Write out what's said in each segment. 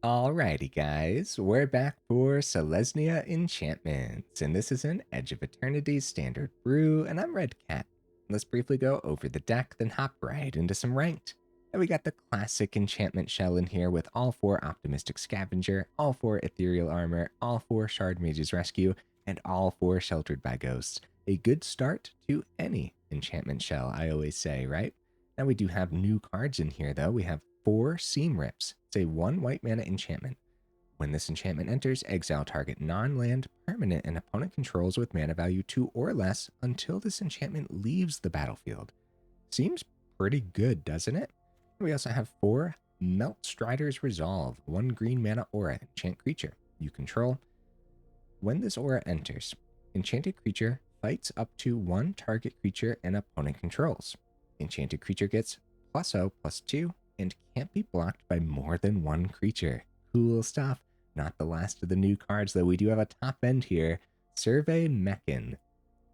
Alrighty guys, we're back for Selesnya Enchantments, and this is an Edge of Eternities Standard Brew, and I'm Red Cat. Let's briefly go over the deck, then hop right into some Ranked. And we got the classic enchantment shell in here with all 4 Optimistic Scavenger, all 4 Ethereal Armor, all 4 Shardmage's Rescue, and all 4 Sheltered by Ghosts. A good start to any enchantment shell, I always say, right? Now we do have new cards in here though. We have 4 Seam Rips. It's a 1 white mana enchantment. When this enchantment enters, exile target non-land permanent an opponent controls with mana value 2 or less until this enchantment leaves the battlefield. Seems pretty good, doesn't it? We also have 4 Meltstrider's Resolve, 1 green mana aura, enchant creature you control. When this aura enters, enchanted creature fights up to 1 target creature an opponent controls. Enchanted creature gets +0/+2 and can't be blocked by more than 1 creature. Cool stuff. Not the last of the new cards, though. We do have a top end here. Survey Mechan.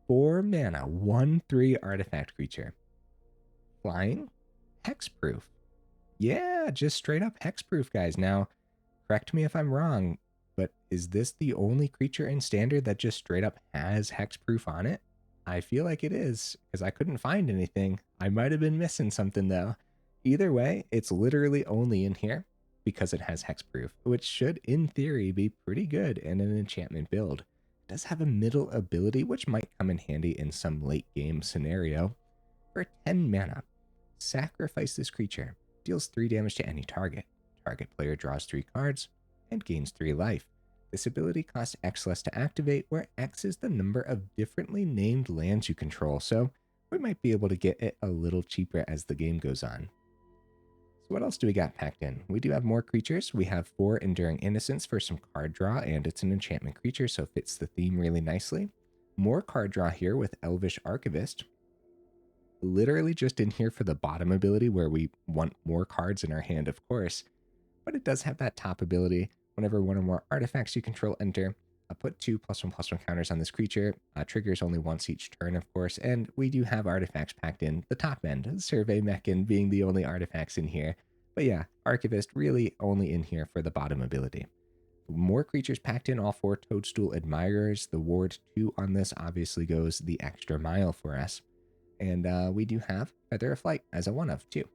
4 mana, 1/3 artifact creature. Flying, hexproof. Yeah, just straight up hexproof, guys. Now, correct me if I'm wrong, but is this the only creature in Standard that just straight up has hexproof on it? I feel like it is, because I couldn't find anything. I might have been missing something, though. Either way, it's literally only in here because it has hexproof, which should, in theory, be pretty good in an enchantment build. It does have a middle ability, which might come in handy in some late game scenario. For 10 mana, sacrifice this creature. Deals 3 damage to any target. Target player draws 3 cards and gains 3 life. This ability costs X less to activate, where X is the number of differently named lands you control, so we might be able to get it a little cheaper as the game goes on. So what else do we got packed in? We do have more creatures. We have 4 Enduring Innocence for some card draw, and it's an enchantment creature, so fits the theme really nicely. More card draw here with Elvish Archivist. Literally just in here for the bottom ability where we want more cards in our hand, of course. But it does have that top ability. Whenever 1 or more artifacts you control enter, put 2 +1/+1 counters on this creature. Triggers only once each turn, of course, and we do have artifacts packed in the top end, Survey Mechan being the only artifacts in here. But yeah, Archivist really only in here for the bottom ability. More creatures packed in, all 4 Toadstool Admirers. The Ward 2 on this obviously goes the extra mile for us. And we do have Feather of Flight as a 1 of 2.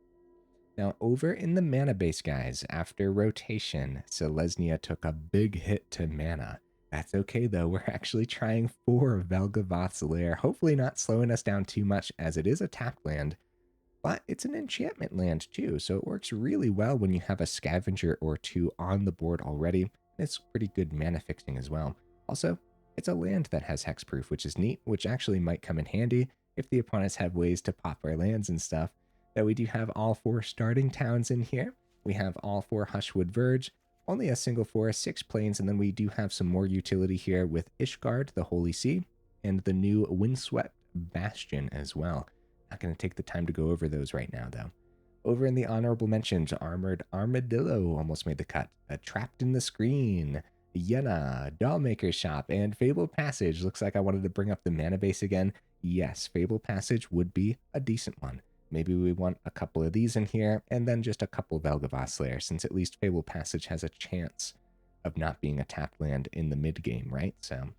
Now, over in the mana base, guys, after rotation, Selesnya took a big hit to mana. That's okay, though. We're actually trying for Valgavoth's Lair, hopefully not slowing us down too much, as it is a tapped land, but it's an enchantment land, too, so it works really well when you have a Scavenger or 2 on the board already. It's pretty good mana fixing as well. Also, it's a land that has hexproof, which is neat, which actually might come in handy if the opponents have ways to pop our lands and stuff. That we do have all 4 starting towns in here. We have all 4 Hushwood Verge, only a single forest, 6 plains, and then we do have some more utility here with Ishgard, the Holy See, and the new Windswept Bastion as well. Not going to take the time to go over those right now, though. Over in the honorable mentions, Armored Armadillo almost made the cut. Trapped in the Screen, Yenna, Dollmaker's Shop, and Fabled Passage. Looks like I wanted to bring up the mana base again. Yes, Fabled Passage would be a decent one. Maybe we want a couple of these in here, and then just a couple Valgavoth Lair, since at least Fabled Passage has a chance of not being a tapped land in the mid-game, right? So,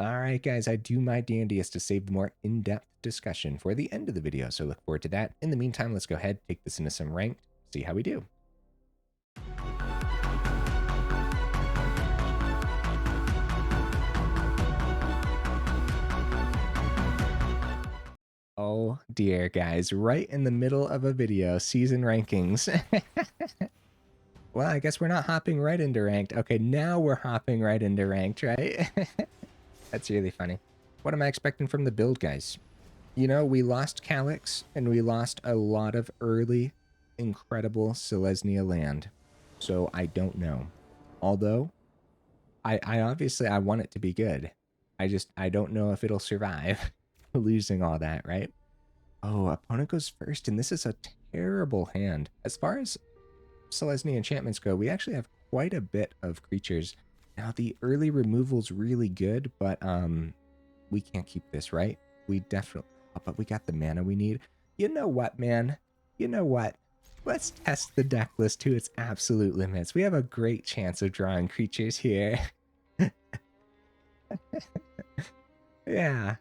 alright guys, I do my dandiest to save the more in-depth discussion for the end of the video, so look forward to that. In the meantime, let's go ahead, take this into some ranked, see how we do. Oh dear, guys, right in the middle of a video, season rankings. Well, I guess we're not hopping right into ranked. Okay, now we're hopping right into ranked, right? That's really funny. What am I expecting from the build, guys? You know, we lost Calyx, and we lost a lot of early, incredible Selesnya land. So I don't know. Although, I obviously, I want it to be good. I don't know if it'll survive losing all that, right? Oh, opponent goes first, and this is a terrible hand. As far as Selesnya enchantments go, we actually have quite a bit of creatures. Now, the early removal's really good, but we can't keep this, right? We definitely... Oh, but we got the mana we need. You know what, man? You know what? Let's test the deck list to its absolute limits. We have a great chance of drawing creatures here. Yeah.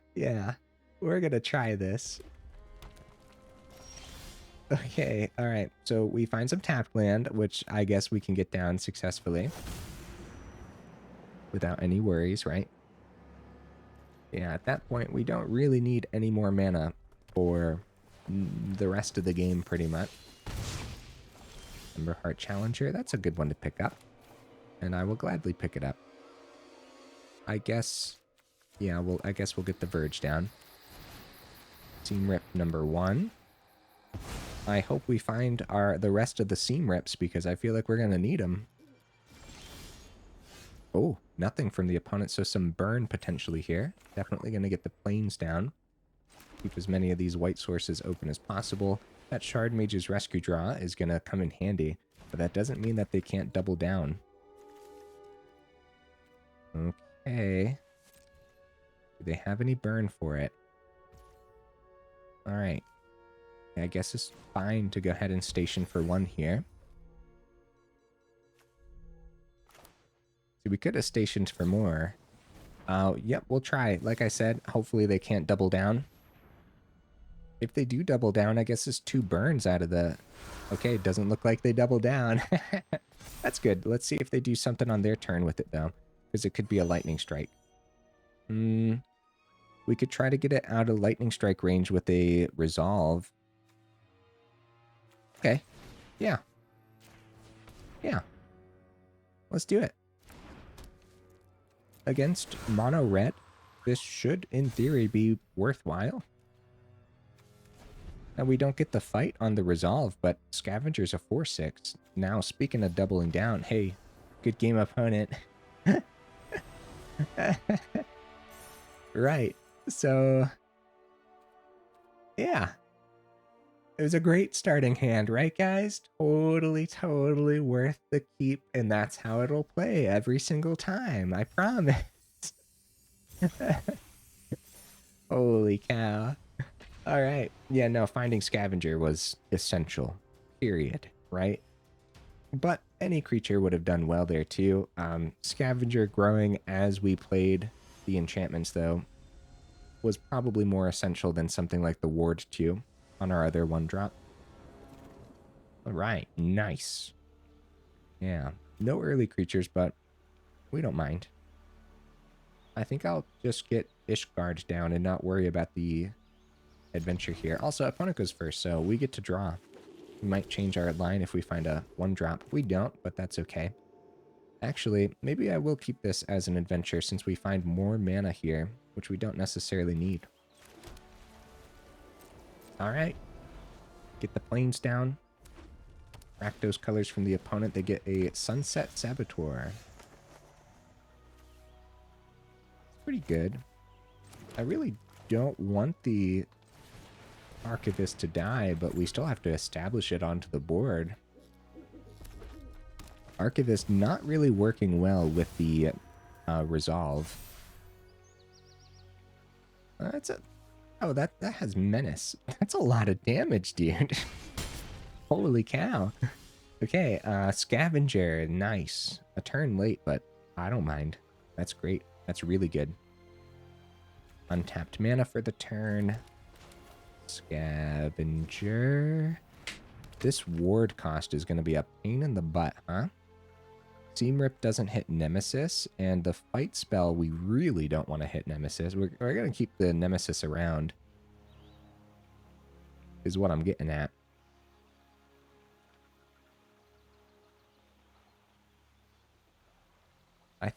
We're gonna try this. Okay, alright. So we find some tapped land, which I guess we can get down successfully. Without any worries, right? Yeah, at that point, we don't really need any more mana for the rest of the game, pretty much. Emberheart Challenger, that's a good one to pick up. And I will gladly pick it up. I guess, yeah, I guess we'll get the Verge down. Seam Rip number 1. I hope we find the rest of the Seam Rips, because I feel like we're going to need them. Oh, nothing from the opponent, so some burn potentially here. Definitely going to get the plains down. Keep as many of these white sources open as possible. That Shardmage's Rescue Draw is going to come in handy, but that doesn't mean that they can't double down. Okay. Do they have any burn for it? Alright. I guess it's fine to go ahead and station for 1 here. See, we could have stationed for more. Yep, we'll try. Like I said, hopefully they can't double down. If they do double down, I guess it's 2 burns out of the... Okay, it doesn't look like they double down. That's good. Let's see if they do something on their turn with it, though. Because it could be a Lightning Strike. We could try to get it out of Lightning Strike range with a Resolve. Okay. Yeah. Let's do it. Against mono red, this should, in theory, be worthwhile. Now, we don't get the fight on the Resolve, but Scavenger's a 4/6. Now, speaking of doubling down, hey, good game, opponent. Right. So, yeah. It was a great starting hand, right, guys? Totally worth the keep, and that's how it'll play every single time, I promise. Holy cow. All right. Yeah, no, finding Scavenger was essential, period, right? But any creature would have done well there, too. Scavenger growing as we played the enchantments, though, was probably more essential than something like the Ward 2 on our other 1-drop. All right, nice. Yeah, no early creatures, but we don't mind. I think I'll just get Ishgard down and not worry about the adventure here. Also, opponent goes first, so we get to draw. We might change our line if we find a 1-drop. We don't, but that's okay. Actually, maybe I will keep this as an adventure since we find more mana here, which we don't necessarily need. All right. Get the plains down. Rakdos colors from the opponent. They get a Sunset Saboteur. Pretty good. I really don't want the Archivist to die, but we still have to establish it onto the board. Archivist not really working well with the Resolve. That's a... Oh, that has Menace. That's a lot of damage, dude. Holy cow. Okay, Scavenger. Nice. A turn late, but I don't mind. That's great. That's really good. Untapped mana for the turn. Scavenger. This ward cost is going to be a pain in the butt, huh? Seam Rip doesn't hit Nemesis, and the fight spell, we really don't want to hit Nemesis. We're going to keep the Nemesis around, is what I'm getting at. I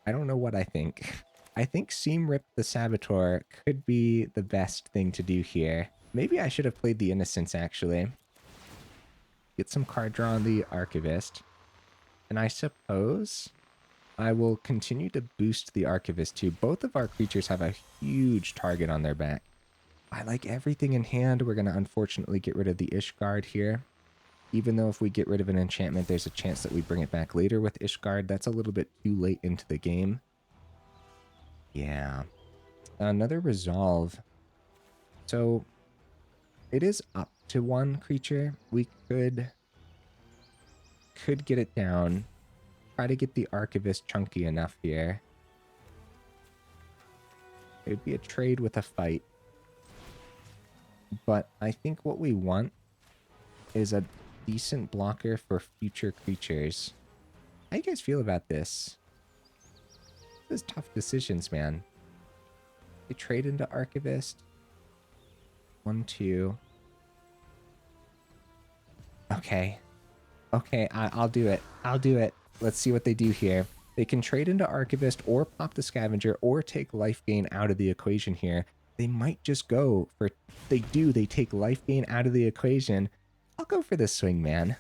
don't know what I think. I think Seam Rip the Saboteur could be the best thing to do here. Maybe I should have played the Innocence, actually. Get some card draw on the Archivist. And I suppose I will continue to boost the Archivist too. Both of our creatures have a huge target on their back. I like everything in hand. We're going to unfortunately get rid of the Ishgard here. Even though if we get rid of an enchantment, there's a chance that we bring it back later with Ishgard. That's a little bit too late into the game. Yeah. Another Resolve. So It is up to 1 creature. We could get it down. Try to get the Archivist chunky enough here. It would be a trade with a fight. But I think what we want is a decent blocker for future creatures. How you guys feel about this? This is tough decisions, man. They trade into Archivist. 1, 2. Okay. Okay, I'll do it. I'll do it. Let's see what they do here. They can trade into Archivist or pop the Scavenger or take life gain out of the equation here. They might just go for... They take life gain out of the equation. I'll go for this swing, man.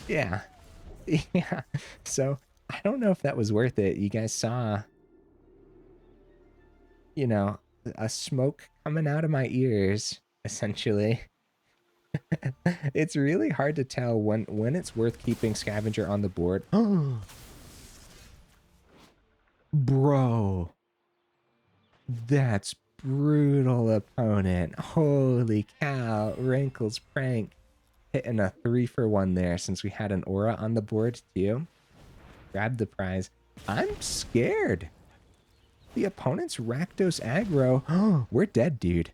Yeah. Yeah. So, I don't know if that was worth it. You guys saw... You know, a smoke coming out of my ears, essentially. It's really hard to tell when it's worth keeping Scavenger on the board. Bro. That's brutal, opponent. Holy cow. Rankle's prank. Hitting a 3-for-1 there since we had an aura on the board too. Grab the prize. I'm scared. The opponent's Rakdos aggro. We're dead, dude.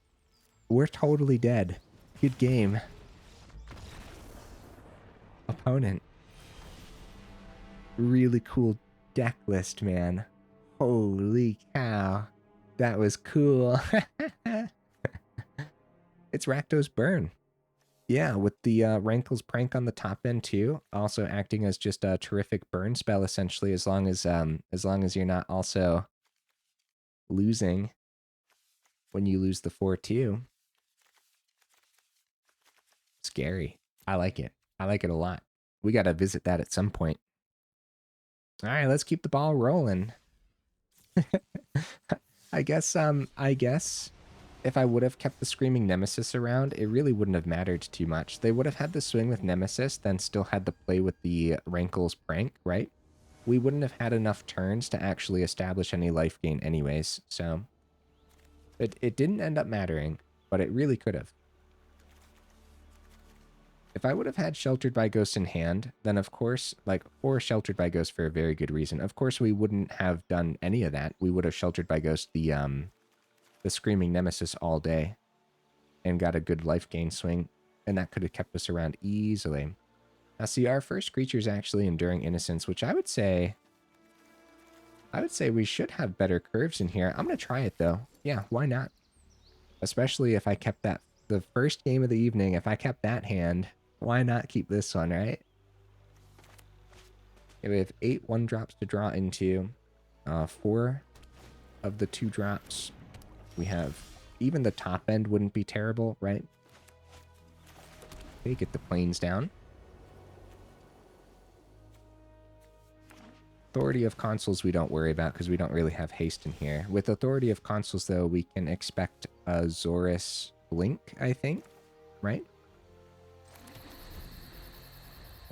We're totally dead. Good game. Opponent. Really cool deck list, man. Holy cow. That was cool. It's Rakdos Burn. Yeah, with the Rankle's Prank on the top end too, also acting as just a terrific burn spell essentially, as long as you're not also losing when you lose the 4-2. Scary. I like it. I like it a lot. We got to visit that at some point. All right, let's keep the ball rolling. I guess if I would have kept the Screaming Nemesis around, it really wouldn't have mattered too much. They would have had the swing with Nemesis, then still had the play with the Rankle's Prank, right? We wouldn't have had enough turns to actually establish any life gain anyways, so... It didn't end up mattering, but it really could have. If I would have had Sheltered by Ghost in hand, then of course, or Sheltered by Ghost for a very good reason, of course we wouldn't have done any of that. We would have Sheltered by Ghost the Screaming Nemesis all day and got a good life gain swing, and that could have kept us around easily. Now see, our first creature is actually Enduring Innocence, which I would say we should have better curves in here. I'm going to try it though. Yeah, why not? Especially if I kept that, the first game of the evening, if I kept that hand, why not keep this one, right? Okay, we have 8 1-drops to draw into. 4 of the 2 drops. We have, even the top end wouldn't be terrible, right? Okay, get the planes down. Authority of Consuls we don't worry about because we don't really have haste in here. With Authority of Consuls, though, we can expect a Zorus Blink, I think, right?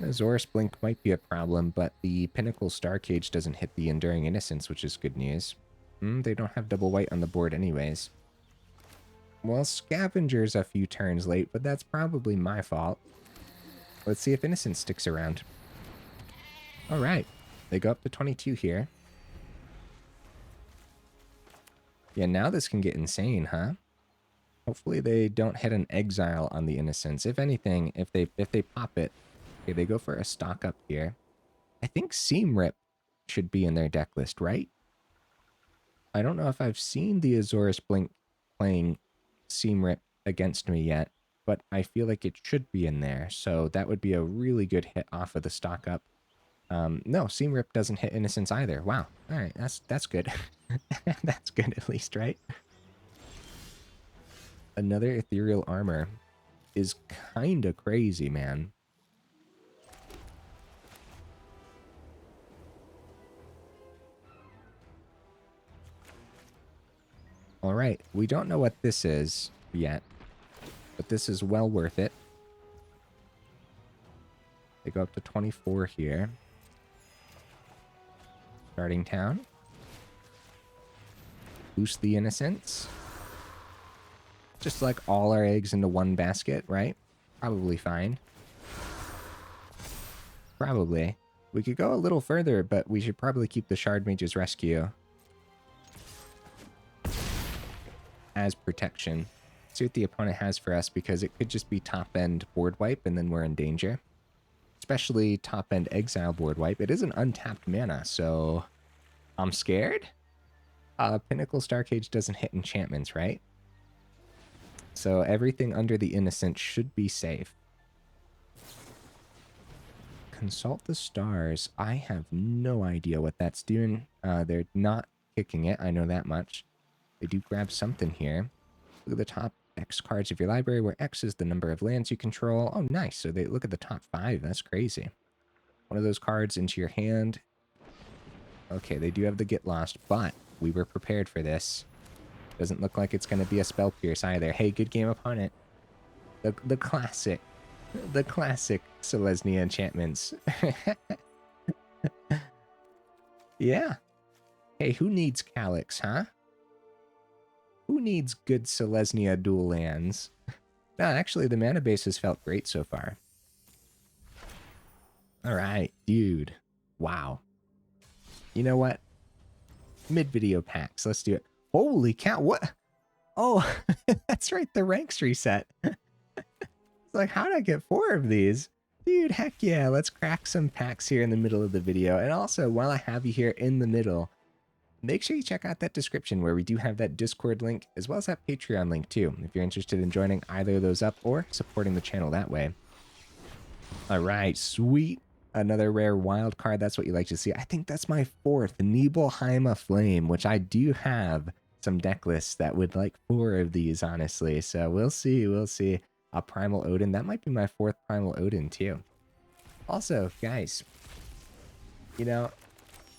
A Zorus Blink might be a problem, but the Pinnacle Star Cage doesn't hit the Enduring Innocence, which is good news. They don't have double white on the board anyways. Well, Scavenger's a few turns late, but that's probably my fault. Let's see if Innocence sticks around. All right. They go up to 22 here. Yeah, now this can get insane, huh? Hopefully they don't hit an exile on the Innocence. If anything, if they pop it. Okay, they go for a stock up here. I think Seam Rip should be in their deck list, right? I don't know if I've seen the Azorus Blink playing Seam Rip against me yet, but I feel like it should be in there. So that would be a really good hit off of the stock up. No, Seam Rip doesn't hit Innocence either. Wow. All right, that's good. That's good at least, right? Another Ethereal Armor is kind of crazy, man. All right, we don't know what this is yet, but this is well worth it. They go up to 24 here. Starting town. Boost the Innocence. Just like all our eggs into one basket, right? Probably fine. Probably. We could go a little further, but we should probably keep the Shardmage's Rescue as protection. See what the opponent has for us, because it could just be top-end board wipe and then we're in danger. Especially top-end exile board wipe. It is an untapped mana, so I'm scared. Pinnacle Starcage doesn't hit enchantments, right? So everything under the Innocent should be safe. Consult the Stars. I have no idea what that's doing. They're not kicking it, I know that much. They do grab something here. Look at the top X cards of your library, where X is the number of lands you control. Oh, nice. So they look at the top 5. That's crazy. One of those cards into your hand. Okay, they do have the Get Lost, but we were prepared for this. Doesn't look like it's going to be a Spell Pierce either. Hey, good game, opponent. The classic. The classic Selesnya enchantments. Yeah. Hey, who needs Calyx, huh? Who needs good Selesnya dual lands? No, actually, the mana base has felt great so far. All right, dude. Wow. You know what? Mid-video packs. Let's do it. Holy cow, what? Oh, that's right, the ranks reset. It's like, how did I get 4 of these? Dude, heck yeah, let's crack some packs here in the middle of the video. And also, while I have you here in the middle, make sure you check out that description where we do have that Discord link, as well as that Patreon link too, if you're interested in joining either of those up or supporting the channel that way. All right, sweet. Another rare wild card. That's what you like to see. I think that's my 4th, Nibelheim Flame, which I do have some deck lists that would like 4 of these, honestly. So we'll see, we'll see. A Primal Odin. That might be my 4th Primal Odin too. Also, guys, you know,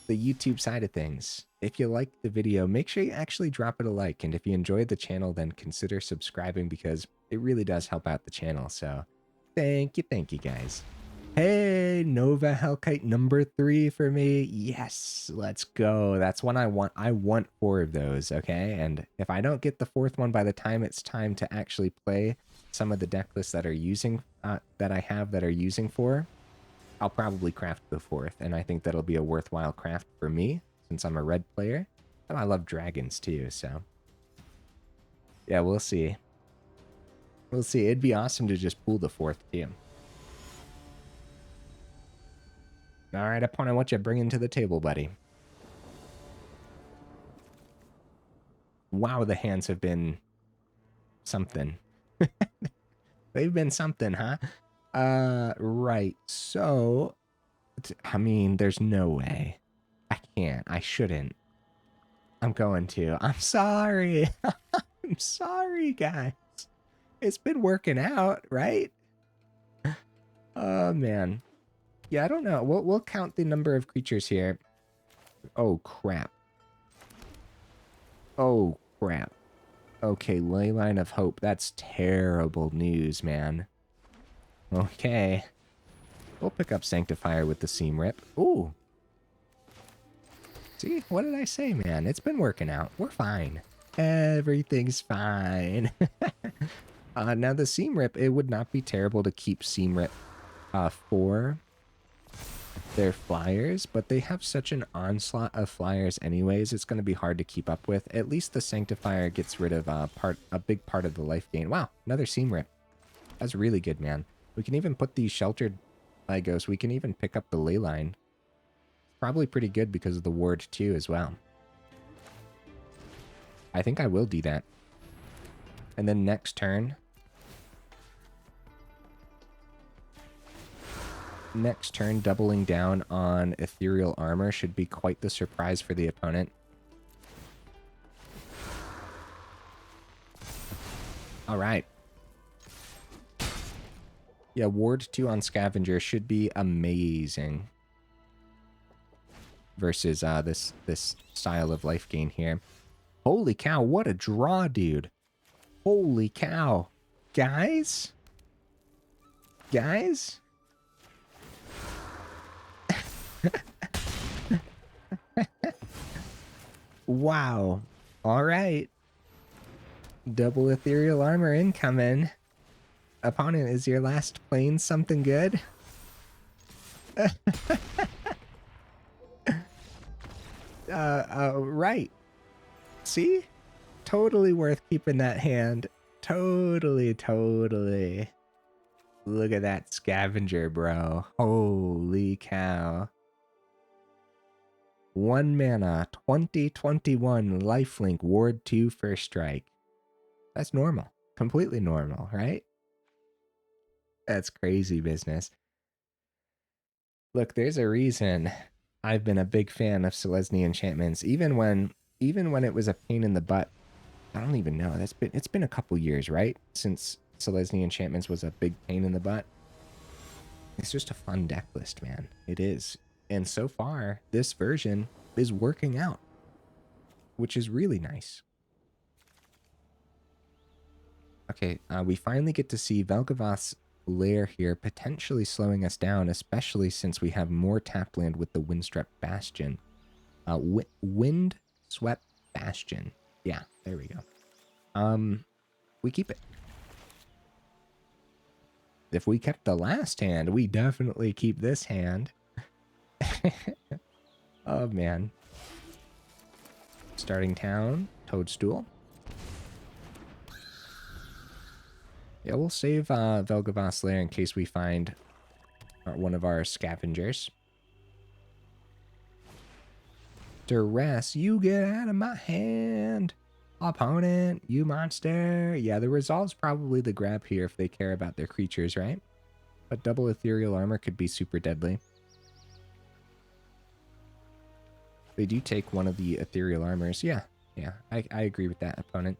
the YouTube side of things, if you liked the video, make sure you actually drop it a like. And if you enjoyed the channel, then consider subscribing, because it really does help out the channel. So thank you guys. Hey, Nova Hellkite number 3 for me. Yes, let's go. That's one I want. I want 4 of those, okay? And if I don't get the 4th one by the time it's time to actually play some of the deck lists that are using, that I have that are using 4, I'll probably craft the 4th. And I think that'll be a worthwhile craft for me, since I'm a red player. And I love dragons too, so. Yeah, we'll see. We'll see. It'd be awesome to just pull the 4th too. All right, opponent, what you bringing to the table, buddy? Wow, the hands have been something. They've been something, huh? Right. So, I mean, there's no way. I can't. I shouldn't. I'm going to. I'm sorry. I'm sorry, guys. It's been working out, right? Oh, man. Yeah, I don't know. We'll count the number of creatures here. Oh, crap. Oh, crap. Okay, Leyline of Hope. That's terrible news, man. Okay. We'll pick up Sanctifier with the Seam Rip. Ooh. See? What did I say, man? It's been working out. We're fine. Everything's fine. Now, the Seam Rip, it would not be terrible to keep Seam Rip for their flyers, but they have such an onslaught of flyers anyways, it's going to be hard to keep up with. At least the Sanctifier gets rid of a big part of the life gain. Wow, another Seam Rip. That's really good, man. We can even put these sheltered Lygos. We can even pick up the Leyline. Probably pretty good because of the ward too as well. I think I will do that. And then next turn, doubling down on Ethereal Armor should be quite the surprise for the opponent. All right. Yeah, Ward 2 on Scavenger should be amazing versus this style of life gain here. Holy cow, what a draw, dude. Holy cow. Guys? Guys? Wow. All right. Double Ethereal Armor incoming. Opponent, is your last plane something good? Right. See? Totally worth keeping that hand. Totally, totally. Look at that scavenger, bro. Holy cow. 1 mana, 2021 lifelink, ward 2 first strike. That's normal. Completely normal, right? That's crazy business. Look, there's a reason I've been a big fan of Selesnya Enchantments, even when it was a pain in the butt. I don't even know. It's been a couple years, right? Since Selesnya Enchantments was a big pain in the butt. It's just a fun deck list, man. It is. And so far, this version is working out, which is really nice. Okay, we finally get to see Valgavoth's Lair here, potentially slowing us down, especially since we have more tap land with the Windswept Bastion. Windswept Bastion. Yeah, there we go. We keep it. If we kept the last hand, we definitely keep this hand. Oh, man. Starting town, Toadstool. Yeah, we'll save Valgavoth's Lair in case we find one of our scavengers. Duress, you get out of my hand. Opponent, you monster. Yeah, the resolve's probably the grab here if they care about their creatures, right? But double Ethereal Armor could be super deadly. They do take one of the Ethereal Armors. Yeah, I agree with that, opponent.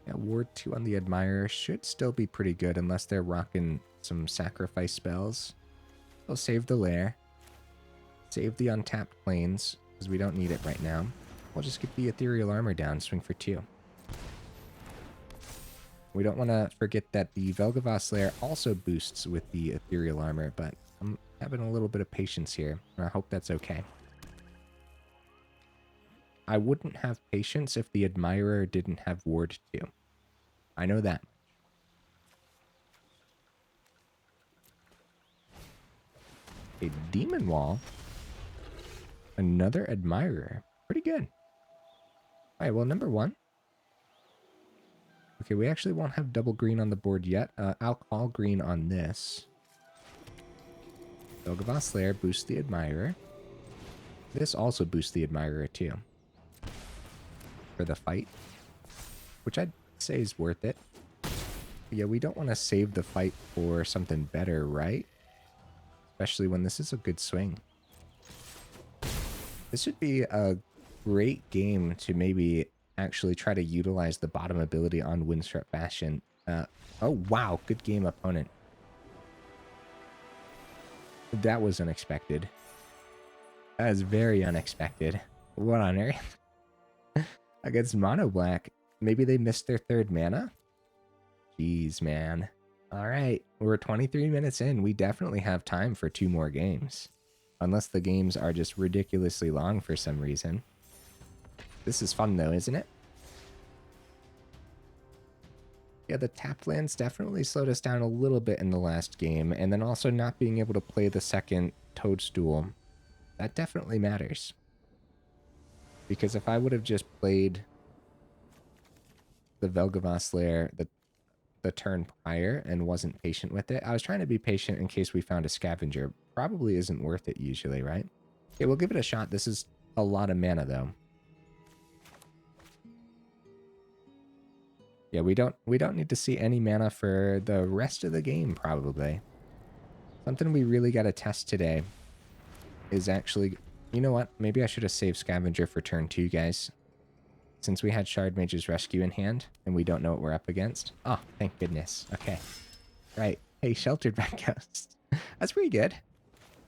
Yeah, Ward 2 on the Admirer should still be pretty good unless they're rocking some sacrifice spells. They'll save the Lair. Save the untapped planes, because we don't need it right now. We'll just get the Ethereal Armor down, swing for 2. We don't want to forget that the Valgavoth's Lair also boosts with the Ethereal Armor, but I'm having a little bit of patience here, and I hope that's okay. I wouldn't have patience if the Admirer didn't have Ward 2. I know that. A Demon Wall. Another Admirer. Pretty good. Alright, well, number 1. Okay, we actually won't have double green on the board yet. I'll call green on this. Valgavoth's Lair boosts the Admirer. This also boosts the Admirer too. For the fight. Which I'd say is worth it. But yeah, we don't want to save the fight for something better, right? Especially when this is a good swing. This would be a great game to maybe actually try to utilize the bottom ability on Windswept Bastion. Oh, wow. Good game, opponent. That was unexpected. That is very unexpected. What on earth? Against Mono Black. Maybe they missed their 3rd mana? Jeez, man. Alright, we're 23 minutes in. We definitely have time for 2 more games. Unless the games are just ridiculously long for some reason. This is fun though, isn't it? Yeah, the tap lands definitely slowed us down a little bit in the last game, and then also not being able to play the second Toadstool. That definitely matters. Because if I would have just played the Valgavoth's Lair the turn prior and wasn't patient with it, I was trying to be patient in case we found a scavenger. Probably isn't worth it usually, right? Okay, we'll give it a shot. This is a lot of mana though. Yeah, we don't need to see any mana for the rest of the game, probably. Something we really got to test today is actually... You know what? Maybe I should have saved Scavenger for turn 2, guys. Since we had Shardmage's Rescue in hand, and we don't know what we're up against. Oh, thank goodness. Okay. Right. Hey, Sheltered by Ghost. That's pretty good.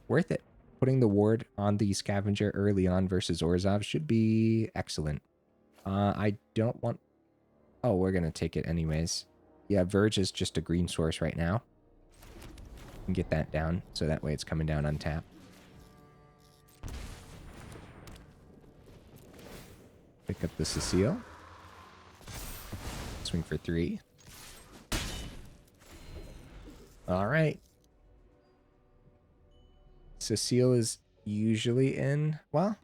Worth it. Putting the ward on the Scavenger early on versus Orzhov should be excellent. I don't want... Oh, we're going to take it anyways. Yeah, Verge is just a green source right now. And get that down, so that way it's coming down untapped. Pick up the Cecile. Swing for 3. All right. Cecile is usually in, well,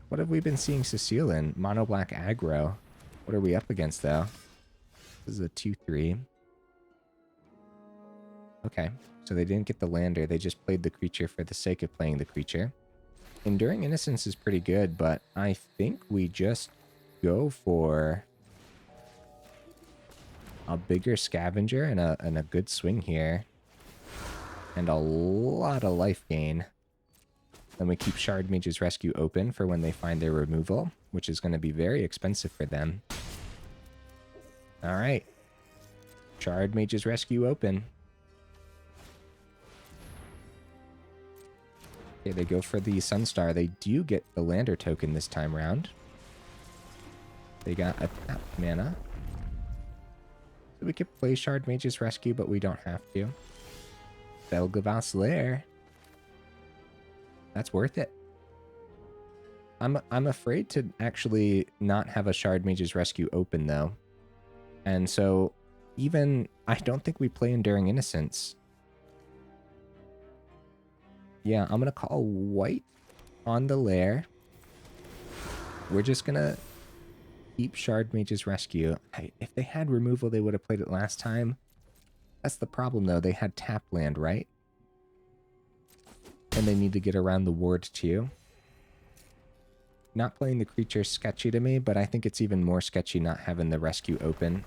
what have we been seeing Cecile in? Mono black aggro. What are we up against though? This is a 2/3. Okay, so they didn't get the lander, they just played the creature for the sake of playing the creature. Enduring Innocence is pretty good, but I think we just go for a bigger scavenger and a good swing here. And a lot of life gain. Then we keep Shardmage's Rescue open for when they find their removal, which is going to be very expensive for them. Alright. Shardmage's Rescue open. Okay, they go for the Sunstar. They do get the Lander token this time around. They got a tap mana. So we could play Shardmage's Rescue, but we don't have to. Valgavoth's Lair. That's worth it. I'm afraid to actually not have a Shardmage's Rescue open, though. And so, even... I don't think we play Enduring Innocence. Yeah, I'm going to call white on the Lair. We're just going to keep Shardmage's Rescue. If they had removal, they would have played it last time. That's the problem, though. They had tap land, right? And they need to get around the ward, too. Not playing the creature is sketchy to me, but I think it's even more sketchy not having the Rescue open.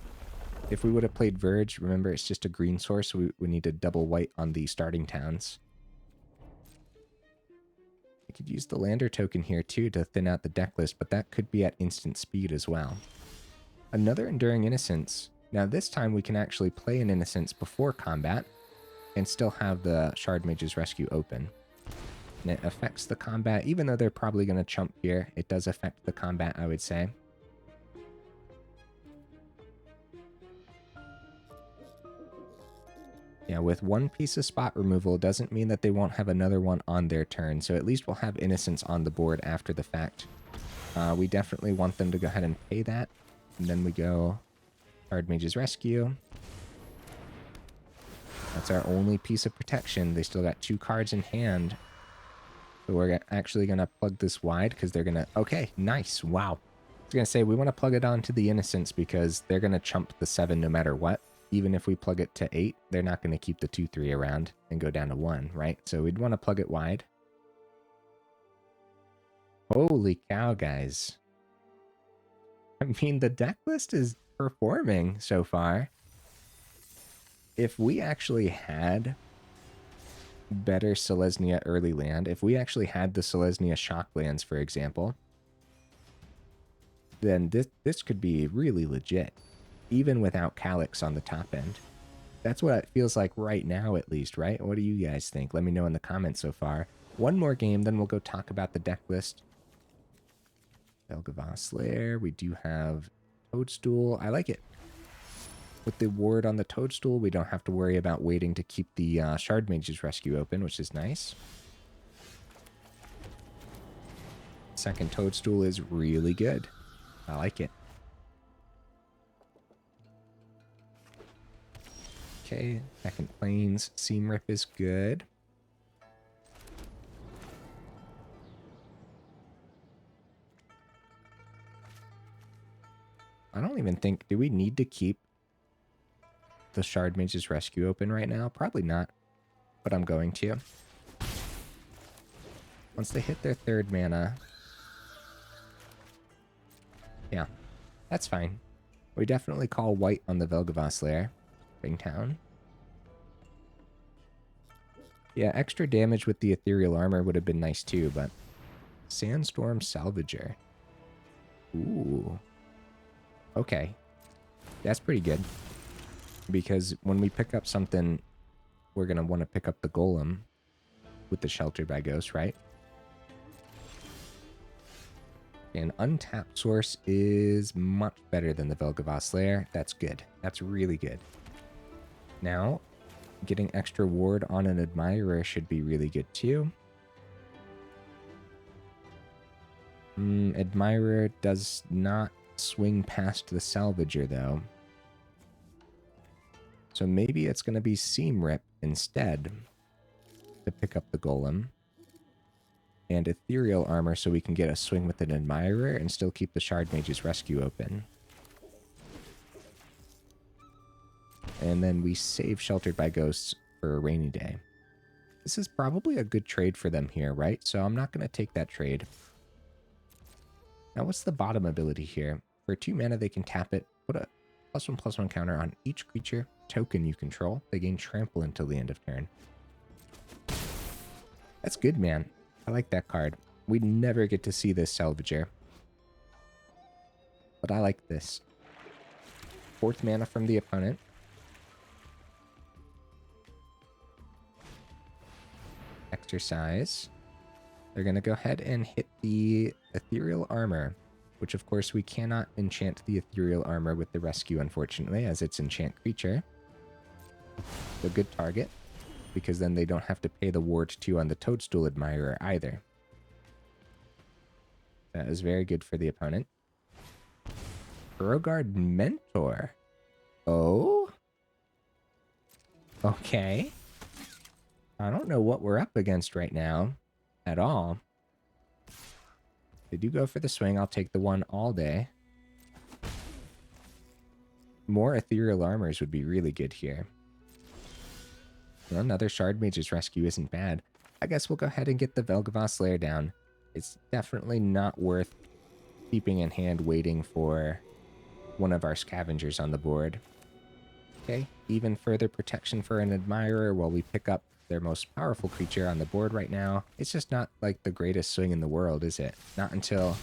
If we would have played Verge, remember, it's just a green source, so we need to double white on the starting towns. We could use the Lander token here, too, to thin out the deck list, but that could be at instant speed as well. Another Enduring Innocence. Now, this time we can actually play an Innocence before combat and still have the Shardmage's Rescue open. And it affects the combat, even though they're probably going to chump here. It does affect the combat, I would say. Yeah, with one piece of spot removal doesn't mean that they won't have another one on their turn, so at least we'll have Innocence on the board after the fact. We definitely want them to go ahead and pay that. And then we go Shardmage's Rescue. That's our only piece of protection. They still got 2 cards in hand. So we're actually going to plug this wide because they're going to... Okay, nice. Wow. I was going to say, we want to plug it onto the Innocence because they're going to chump the 7 no matter what. Even if we plug it to 8, they're not going to keep the 2/3 around and go down to 1, right? So we'd want to plug it wide. Holy cow, guys. I mean, the deck list is performing so far. If we actually had better Selesnya early land, if we actually had the Selesnya shock lands, for example, then this could be really legit. Even without Calyx on the top end. That's what it feels like right now, at least, right? What do you guys think? Let me know in the comments so far. One more game, then we'll go talk about the deck list. Valgavoth's Lair. We do have Toadstool. I like it. With the ward on the Toadstool, we don't have to worry about waiting to keep the Shardmage's Rescue open, which is nice. Second Toadstool is really good. I like it. Okay, second Plains, Seam Rip is good. I don't even think... Do we need to keep the Shardmage's Rescue open right now? Probably not, but I'm going to. Once they hit their 3rd mana... Yeah, that's fine. We definitely call white on the Valgavoth's Lair. Town. Yeah, extra damage with the Ethereal Armor would have been nice too, but... Sandstorm Salvager. Ooh. Okay. That's pretty good. Because when we pick up something, we're going to want to pick up the Golem with the Shelter by Ghost, right? An untapped source is much better than the Valgavoth's Lair. That's good. That's really good. Now, getting extra ward on an Admirer should be really good too. Admirer does not swing past the Salvager, though. So maybe it's going to be Seam Rip instead to pick up the Golem. And Ethereal Armor so we can get a swing with an Admirer and still keep the Shardmage's Rescue open. And then we save Sheltered by Ghosts for a rainy day. This is probably a good trade for them here, right? So I'm not going to take that trade. Now, what's the bottom ability here? For 2 mana, they can tap it, put a +1/+1 counter on each creature token you control. They gain trample until the end of turn. That's good, man. I like that card. We never get to see this Salvager. But I like this. 4th mana from the opponent. Exercise. They're going to go ahead and hit the Ethereal Armor, which of course we cannot enchant the Ethereal Armor with the Rescue, unfortunately, as it's enchant creature. A good target, because then they don't have to pay the Ward 2 on the Toadstool Admirer either. That is very good for the opponent. Burrowguard Mentor. Oh? Okay. I don't know what we're up against right now at all. They do go for the swing. I'll take the one all day. More Ethereal Armors would be really good here. Well, another Shardmage's Rescue isn't bad. I guess we'll go ahead and get the Valgavoth's Lair down. It's definitely not worth keeping in hand waiting for one of our scavengers on the board. Okay, even further protection for an Admirer while we pick up their most powerful creature on the board right now. It's just not like the greatest swing in the world, is it? Not until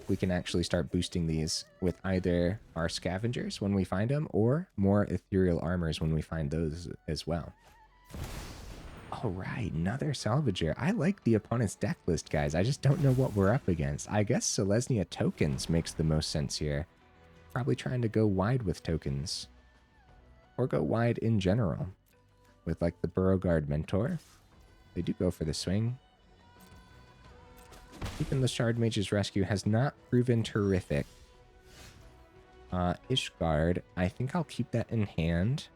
we can actually start boosting these with either our scavengers when we find them or more Ethereal Armors when we find those as well. All right, another Salvager. I like the opponent's deck list, guys. I just don't know what we're up against. I guess Selesnya tokens makes the most sense here. Probably trying to go wide with tokens. Or go wide in general. With like the Burrowguard Mentor. They do go for the swing. Even the Shardmage's Rescue has not proven terrific. Ishgard, I think I'll keep that in hand.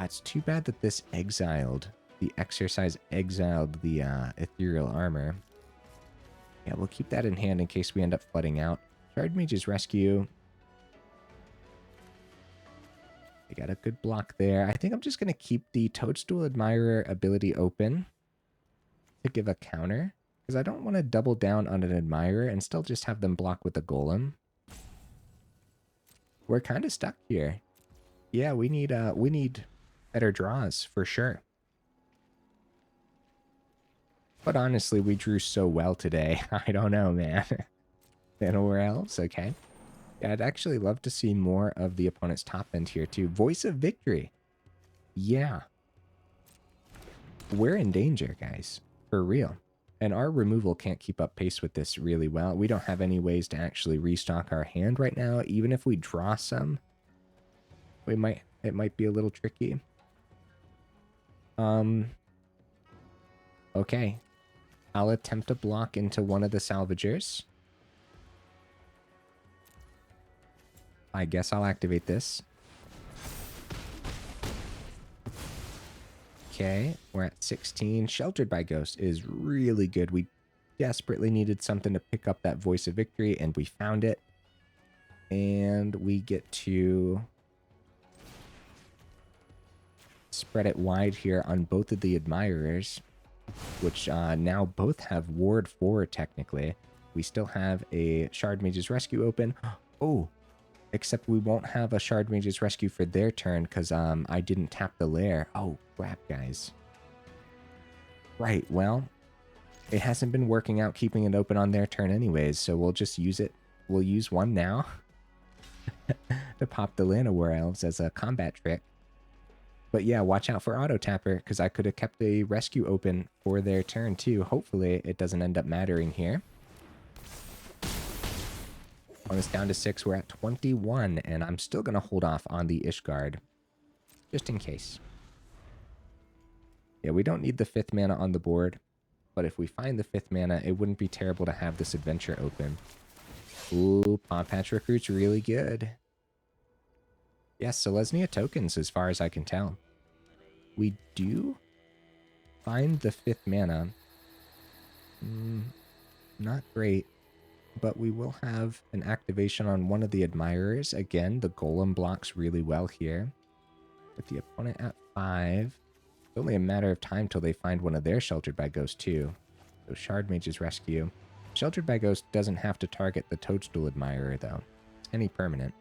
It's too bad that this exiled. The exercise exiled the Ethereal Armor. Yeah, we'll keep that in hand in case we end up flooding out. Shardmage's Rescue. They got a good block there. I think I'm just going to keep the Toadstool Admirer ability open to give a counter, because I don't want to double down on an Admirer and still just have them block with a Golem. We're kind of stuck here. Yeah, we need better draws for sure. But honestly, we drew so well today. I don't know, man. Manowar Elves, okay. Yeah, I'd actually love to see more of the opponent's top end here too. Voice of Victory. Yeah. We're in danger, guys. For real. And our removal can't keep up pace with this really well. We don't have any ways to actually restock our hand right now. Even if we draw some, it might be a little tricky. Okay. I'll attempt to block into one of the Salvagers. I guess I'll activate this. Okay, we're at 16. Sheltered by Ghost is really good. We desperately needed something to pick up that Voice of Victory, and we found it. And we get to spread it wide here on both of the Admirers, which now both have Ward 4 technically. We still have a Shardmage's Rescue open. Oh! Except we won't have a Shardmage's Rescue for their turn because I didn't tap the Lair. Oh, crap, guys. Right, well, it hasn't been working out keeping it open on their turn anyways, so we'll just use it. We'll use one now to pop the Manowar Elves as a combat trick. But yeah, watch out for Auto Tapper because I could have kept a Rescue open for their turn too. Hopefully it doesn't end up mattering here. On us down to 6, we're at 21, and I'm still going to hold off on the Ishgard, just in case. Yeah, we don't need the 5th mana on the board. But if we find the 5th mana, it wouldn't be terrible to have this adventure open. Ooh, Paw Patch Recruit's really good. Yes, Selesnya tokens as far as I can tell. We do find the 5th mana. Not great, but we will have an activation on one of the Admirers. Again, the Golem blocks really well here. With the opponent at 5, it's only a matter of time till they find one of their Sheltered by Ghost too. So Shardmage's Rescue. Sheltered by Ghost doesn't have to target the Toadstool Admirer though. It's any permanent.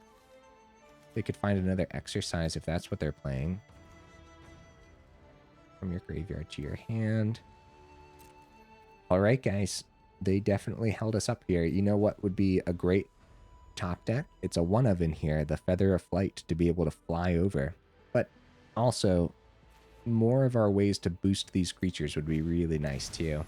They could find another Exercise if that's what they're playing. From your graveyard to your hand. Alright guys, they definitely held us up here. You know what would be a great top deck? It's a 1-of in here, the Feather of Flight, to be able to fly over. But also, more of our ways to boost these creatures would be really nice too.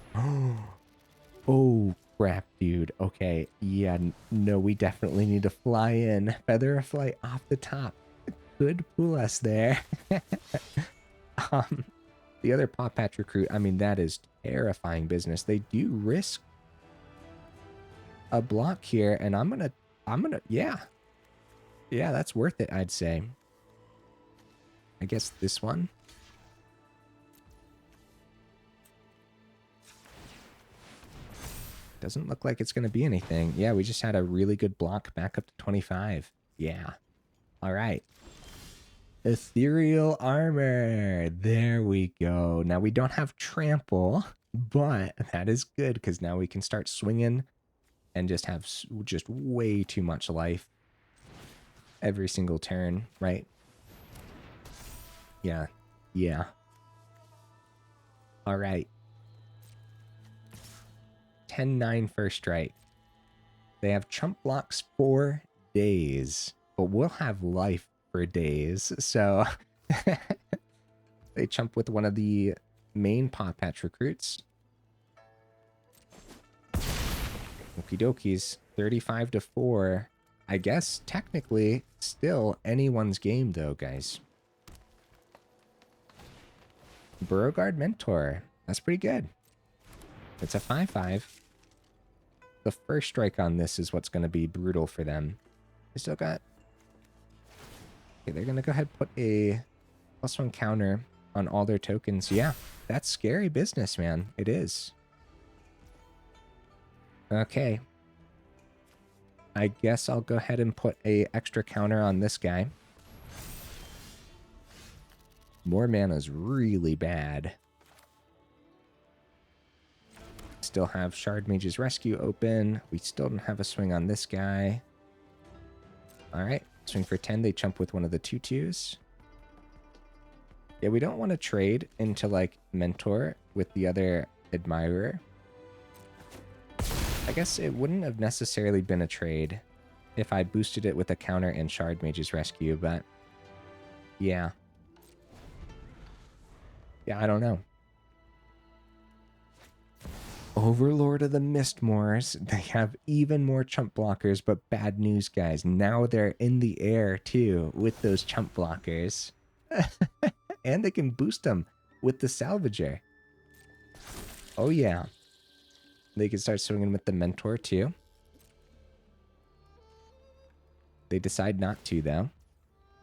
Oh, crap, dude. Okay, yeah, no, we definitely need to fly in. Feather of Flight off the top. Could pull us there. The other Paw Patch Recruit, I mean, that is terrifying business. They do risk a block here, and I'm gonna, yeah. Yeah, that's worth it, I'd say. I guess this one. Doesn't look like it's gonna be anything. Yeah, we just had a really good block back up to 25. Yeah. All right. Ethereal Armor. There we go. Now we don't have Trample, but that is good because now we can start swinging and just have just way too much life every single turn, right? Yeah. Yeah. All right. 10-9 first strike. They have chump blocks for days, but we'll have life for days. So they chump with one of the main Paw Patch Recruits. Okie dokies. 35-4. I guess technically still anyone's game though, guys. Beauregard Mentor. That's pretty good. It's a 5/5. The first strike on this is what's going to be brutal for them. They still got... Okay, they're going to go ahead and put a +1 counter on all their tokens. Yeah, that's scary business, man. It is. Okay. I guess I'll go ahead and put a extra counter on this guy. More mana's really bad. Still have Shardmage's Rescue open. We still don't have a swing on this guy. Alright, swing for 10. They chump with one of the 2/2s. Yeah, we don't want to trade into, like, Mentor with the other Admirer. I guess it wouldn't have necessarily been a trade if I boosted it with a counter and Shardmage's Rescue, but... Yeah. Yeah, I don't know. Overlord of the Mistmoors. They have even more chump blockers, but bad news, guys. Now they're in the air, too, with those chump blockers. And they can boost them with the Salvager. Oh, yeah. They can start swinging with the Mentor, too. They decide not to, though.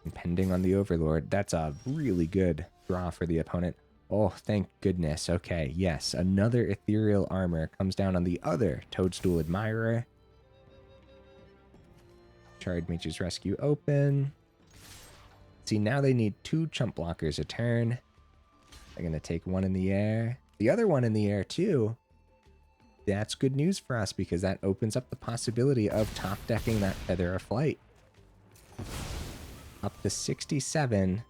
Depending on the Overlord. That's a really good draw for the opponent. Oh, thank goodness. Okay, yes. Another Ethereal Armor comes down on the other Toadstool Admirer. Shardmage's Rescue open. See, now they need 2 chump blockers a turn. They're going to take one in the air. The other one in the air, too. That's good news for us because that opens up the possibility of top decking that Feather of Flight. Up to 67.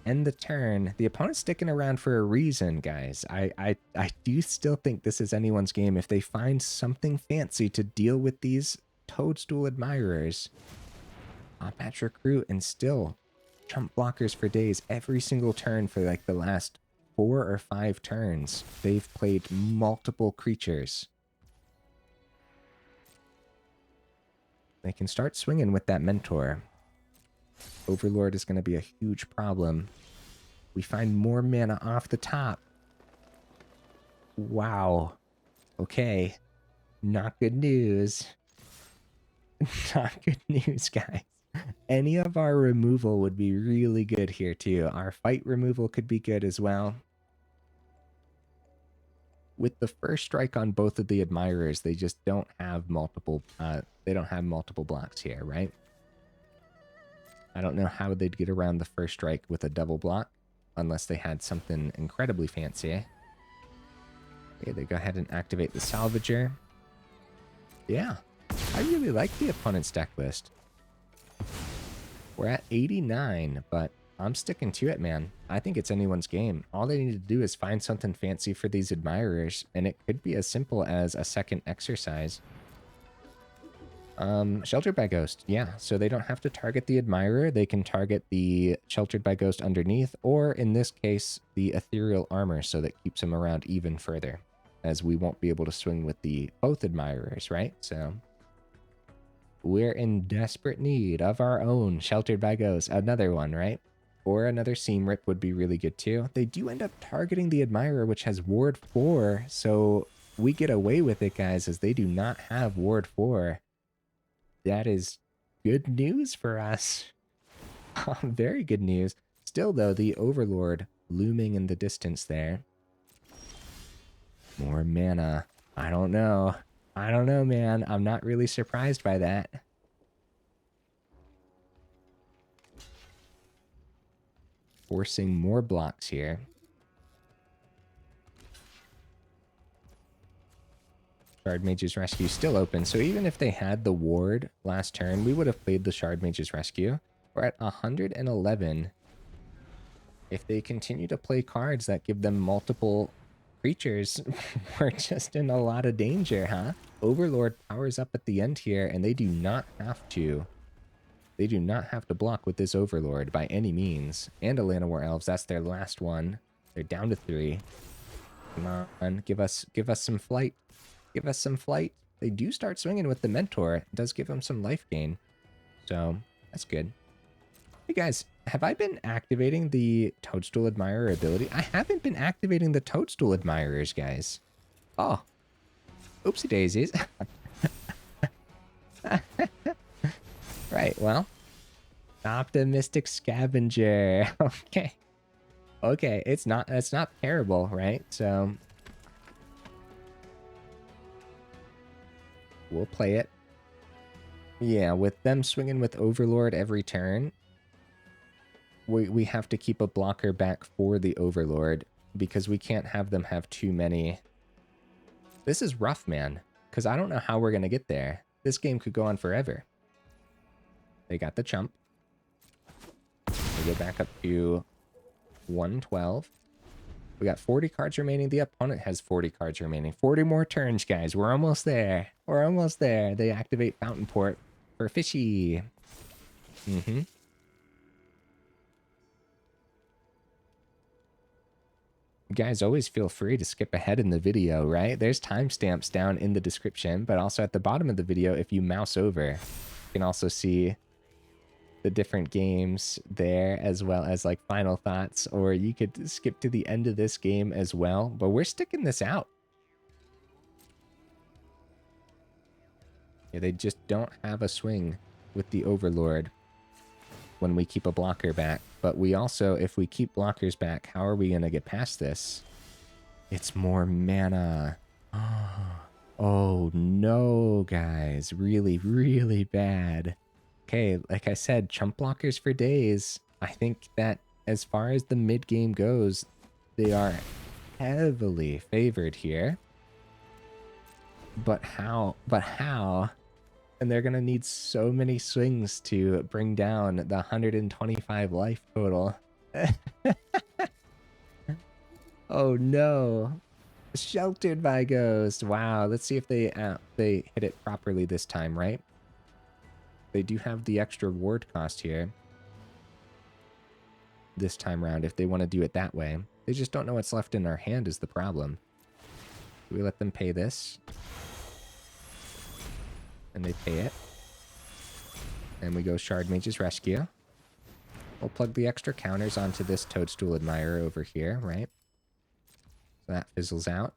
End the turn. The opponent's sticking around for a reason, guys. I do still think this is anyone's game. If they find something fancy to deal with these Toadstool Admirers, Paw Patch Recruit, and still chump blockers for days every single turn for like the last 4 or 5 turns. They've played multiple creatures. They can start swinging with that Mentor. Overlord is going to be a huge problem. We find more mana off the top. Wow. Okay. Not good news. Not good news, guys. Any of our removal would be really good here, too. Our fight removal could be good as well. With the first strike on both of the admirers, they just don't have multiple blocks here, right? I don't know how they'd get around the first strike with a double block unless they had something incredibly fancy. Okay, they go ahead and activate the Salvager. Yeah, I really like the opponent's deck list. We're at 89, but I'm sticking to it, man. I think it's anyone's game. All they need to do is find something fancy for these admirers, and it could be as simple as a second exercise. Sheltered by Ghost, yeah. So they don't have to target the admirer. They can target the Sheltered by Ghost underneath, or in this case, the Ethereal Armor, so that keeps them around even further, as we won't be able to swing with the both admirers, right? So we're in desperate need of our own Sheltered by Ghost. Another one, right? Or another Seam Rip would be really good too. They do end up targeting the Admirer, which has Ward 4, so we get away with it, guys, as they do not have Ward 4. That is good news for us. Very good news. Still, though, the Overlord looming in the distance there. More mana. I don't know. I don't know, man. I'm not really surprised by that. Forcing more blocks here. Shardmage's Rescue still open, so even if they had the ward last turn, we would have played the Shardmage's Rescue. We're at 111. If they continue to play cards that give them multiple creatures, we're just in a lot of danger, huh? Overlord powers up at the end here, and they do not have to. They do not have to block with this Overlord by any means. And Atlanta War Elves, that's their last one. They're down to 3. Come on, give us some flight. Give us some flight. They do start swinging with the Mentor. It does give them some life gain. So, that's good. Hey guys, have I been activating the Toadstool Admirer ability? I haven't been activating the Toadstool Admirers, guys. Oh. Oopsie daisies. Right, well. Optimistic Scavenger. Okay. Okay, it's not terrible, right? So we'll play it. Yeah, with them swinging with Overlord every turn, we have to keep a blocker back for the Overlord because we can't have them have too many. This is rough, man, because I don't know how we're going to get there. This game could go on forever. They got the chump. We go back up to 112. We got 40 cards remaining. The opponent has 40 cards remaining. 40 more turns, guys. We're almost there. We're almost there. They activate Fountain Port for Fishy. You guys always feel free to skip ahead in the video, right? There's timestamps down in the description, but also at the bottom of the video, if you mouse over, you can also see the different games there, as well as like final thoughts, or you could skip to the end of this game as well, but we're sticking this out. Yeah, they just don't have a swing with the Overlord when we keep a blocker back, but we also, if we keep blockers back, how are we gonna get past this? It's more mana. Oh no, guys, really, really bad. Okay, like I said, chump blockers for days. I think that as far as the mid game goes, they are heavily favored here. But how? But how? And they're gonna need so many swings to bring down the 125 life total. Oh no. Sheltered by Ghost. Wow, let's see if they hit it properly this time, right? They do have the extra ward cost here this time around if they want to do it that way. They just don't know what's left in our hand is the problem. Do we let them pay this? And they pay it. And we go Shardmage's Rescue. We'll plug the extra counters onto this Toadstool Admirer over here, right? So that fizzles out.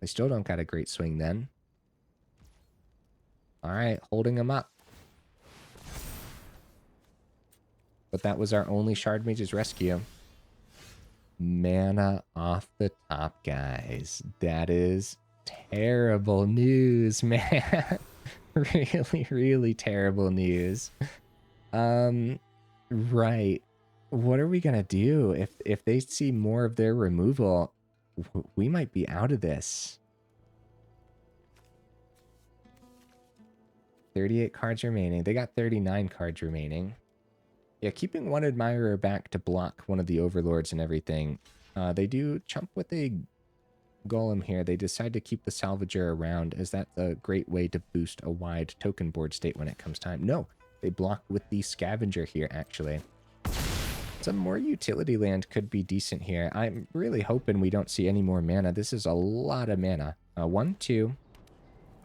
They still don't got a great swing then. All right, holding them up. But that was our only Shardmage's rescue. Mana off the top, guys. That is terrible news, man. Really, really terrible news. Right. What are we gonna do if they see more of their removal? We might be out of this. 38 cards remaining. They got 39 cards remaining. Yeah, keeping one Admirer back to block one of the Overlords and everything. They do chump with a Golem here. They decide to keep the Salvager around, as that's a great way to boost a wide token board state when it comes time. No, they block with the Scavenger here, actually. Some more utility land could be decent here. I'm really hoping we don't see any more mana. This is a lot of mana. 1, 2.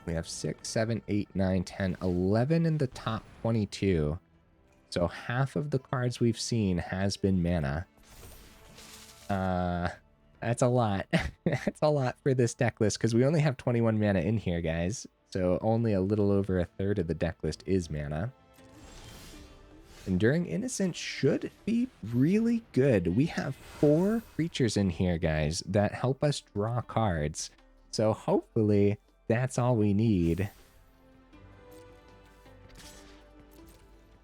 We have 6, 7, 8, 9, 10, 11 in the top 22. So half of the cards we've seen has been mana. That's a lot. That's a lot for this deck list, because we only have 21 mana in here, guys. So only a little over a third of the deck list is mana. Enduring Innocence should be really good. We have 4 creatures in here, guys, that help us draw cards. So hopefully that's all we need.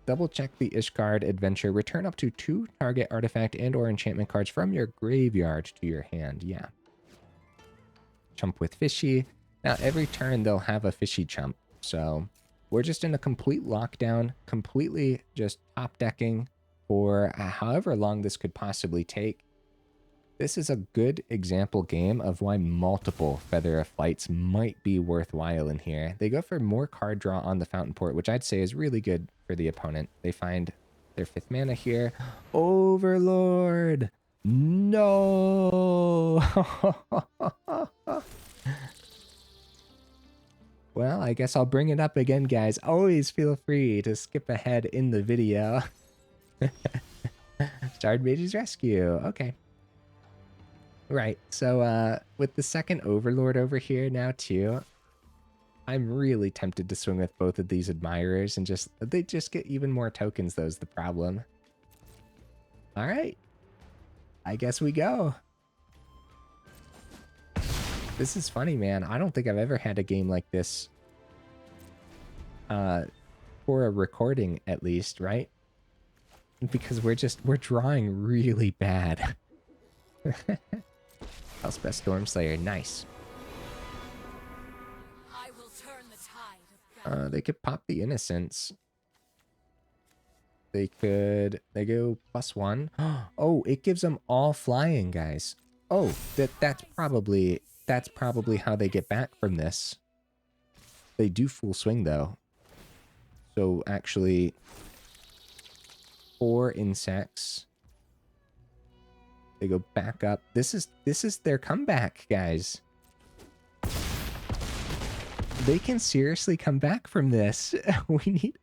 Double check the Ishgard adventure. Return up to 2 target artifact and or enchantment cards from your graveyard to your hand. Yeah. Chump with Fishy. Now every turn they'll have a Fishy chump. So we're just in a complete lockdown, completely just top decking for however long this could possibly take. This is a good example game of why multiple Feather of Flights might be worthwhile in here. They go for more card draw on the Fountain Port, which I'd say is really good for the opponent. They find their 5th mana here. Overlord! No! Well, I guess I'll bring it up again, guys. Always feel free to skip ahead in the video. Shardmage's Rescue. Okay. Right, so with the second Overlord over here now too, I'm really tempted to swing with both of these Admirers and they just get even more tokens, though, is the problem. Alright, I guess we go. This is funny, man. I don't think I've ever had a game like this for a recording, at least, right? Because we're drawing really bad. Elspeth Stormslayer, nice. I will turn the tide of They could pop the Innocence. They go +1. Oh, it gives them all flying, guys. Oh, that's probably how they get back from this. They do full swing though. So actually 4 insects. They go back up. This is their comeback, guys. They can seriously come back from this. We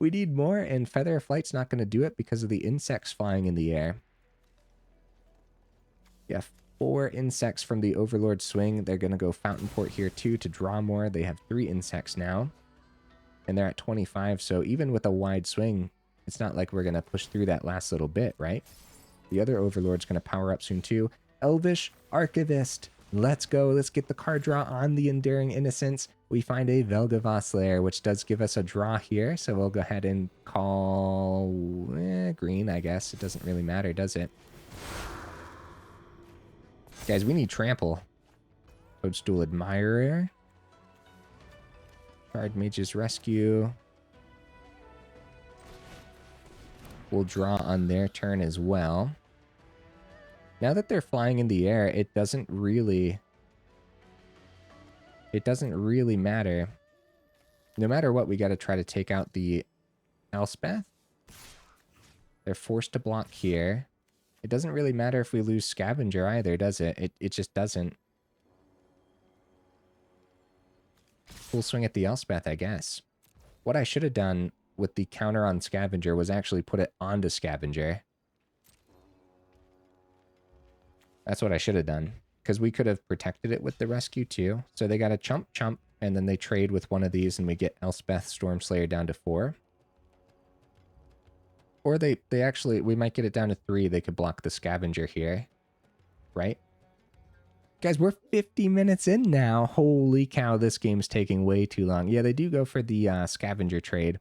need more, and Feather of Flight's not going to do it because of the insects flying in the air. Yeah, 4 insects from the Overlord swing. They're going to go Fountain Port here too to draw more. They have 3 insects now, and they're at 25. So even with a wide swing, it's not like we're going to push through that last little bit, right? The other Overlord's going to power up soon too. Elvish Archivist. Let's go. Let's get the card draw on the Enduring Innocence. We find a Valgavoth Lair, which does give us a draw here. So we'll go ahead and call green, I guess. It doesn't really matter, does it? Guys, we need Trample. Toadstool Admirer. Shardmage's Rescue. We'll draw on their turn as well. Now that they're flying in the air, it doesn't really matter. No matter what, we got to try to take out the Elspeth. They're forced to block here. It doesn't really matter if we lose Scavenger either, does it? It just doesn't. Full swing at the Elspeth, I guess. What I should have done with the counter on Scavenger was actually put it onto Scavenger. That's what I should have done. because we could have protected it with the rescue too. So they got a chump, and then they trade with one of these and we get Elspeth Stormslayer down to 4. Or they actually, we might get it down to 3. They could block the Scavenger here, right? Guys, we're 50 minutes in now. Holy cow, this game's taking way too long. Yeah, they do go for the Scavenger trade.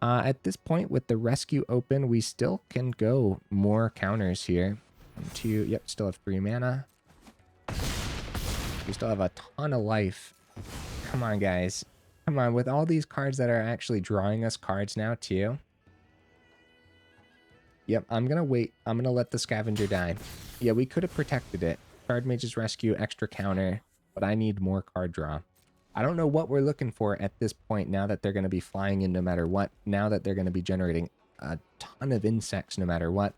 At this point, with the rescue open, we still can go more counters here. 1, 2, yep, still have 3 mana. We still have a ton of life. Come on, guys. Come on, with all these cards that are actually drawing us cards now, too. Yep, I'm going to wait. I'm going to let the Scavenger die. Yeah, we could have protected it. Shardmage's Rescue, extra counter, but I need more card draw. I don't know what we're looking for at this point now that they're going to be flying in no matter what. Now that they're going to be generating a ton of insects no matter what.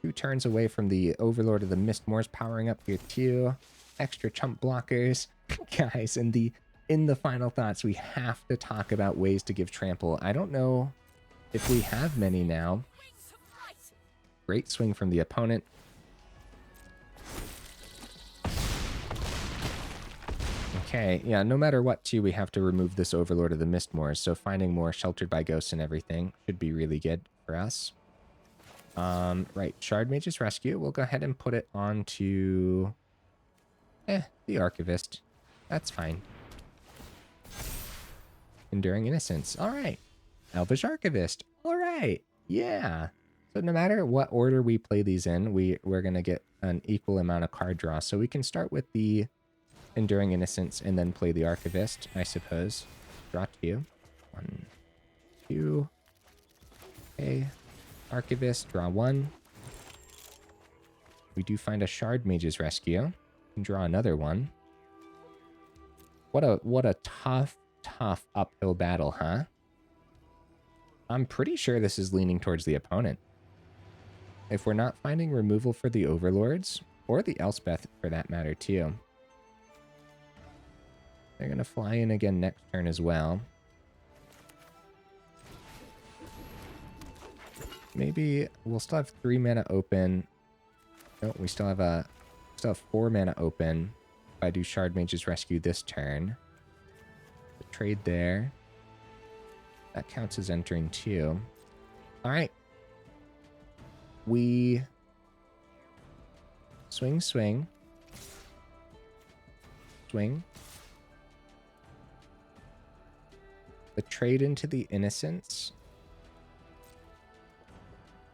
2 turns away from the Overlord of the Mistmoors powering up here too. Extra chump blockers. Guys, in the final thoughts, we have to talk about ways to give trample. I don't know if we have many now. Great swing from the opponent. Okay, yeah, no matter what, too, we have to remove this Overlord of the Mistmoors, so finding more Sheltered by Ghosts and everything should be really good for us. Right, Shardmage's Rescue. We'll go ahead and put it onto... the Archivist. That's fine. Enduring Innocence. All right. Elvish Archivist. All right. Yeah. So no matter what order we play these in, we're going to get an equal amount of card draw. So we can start with the Enduring Innocence and then play the Archivist, I suppose. Draw 2. 1, 2. Okay. Archivist, draw 1. We do find a Shardmage's Rescue. And draw another one. What a tough uphill battle, huh? I'm pretty sure this is leaning towards the opponent. If we're not finding removal for the Overlords, or the Elspeth for that matter too. They're going to fly in again next turn as well. Maybe we'll still have 3 mana open. No, we still have 4 mana open. If I do Shardmage's Rescue this turn. The trade there. That counts as entering 2. Alright. We swing. Swing. The trade into the Innocence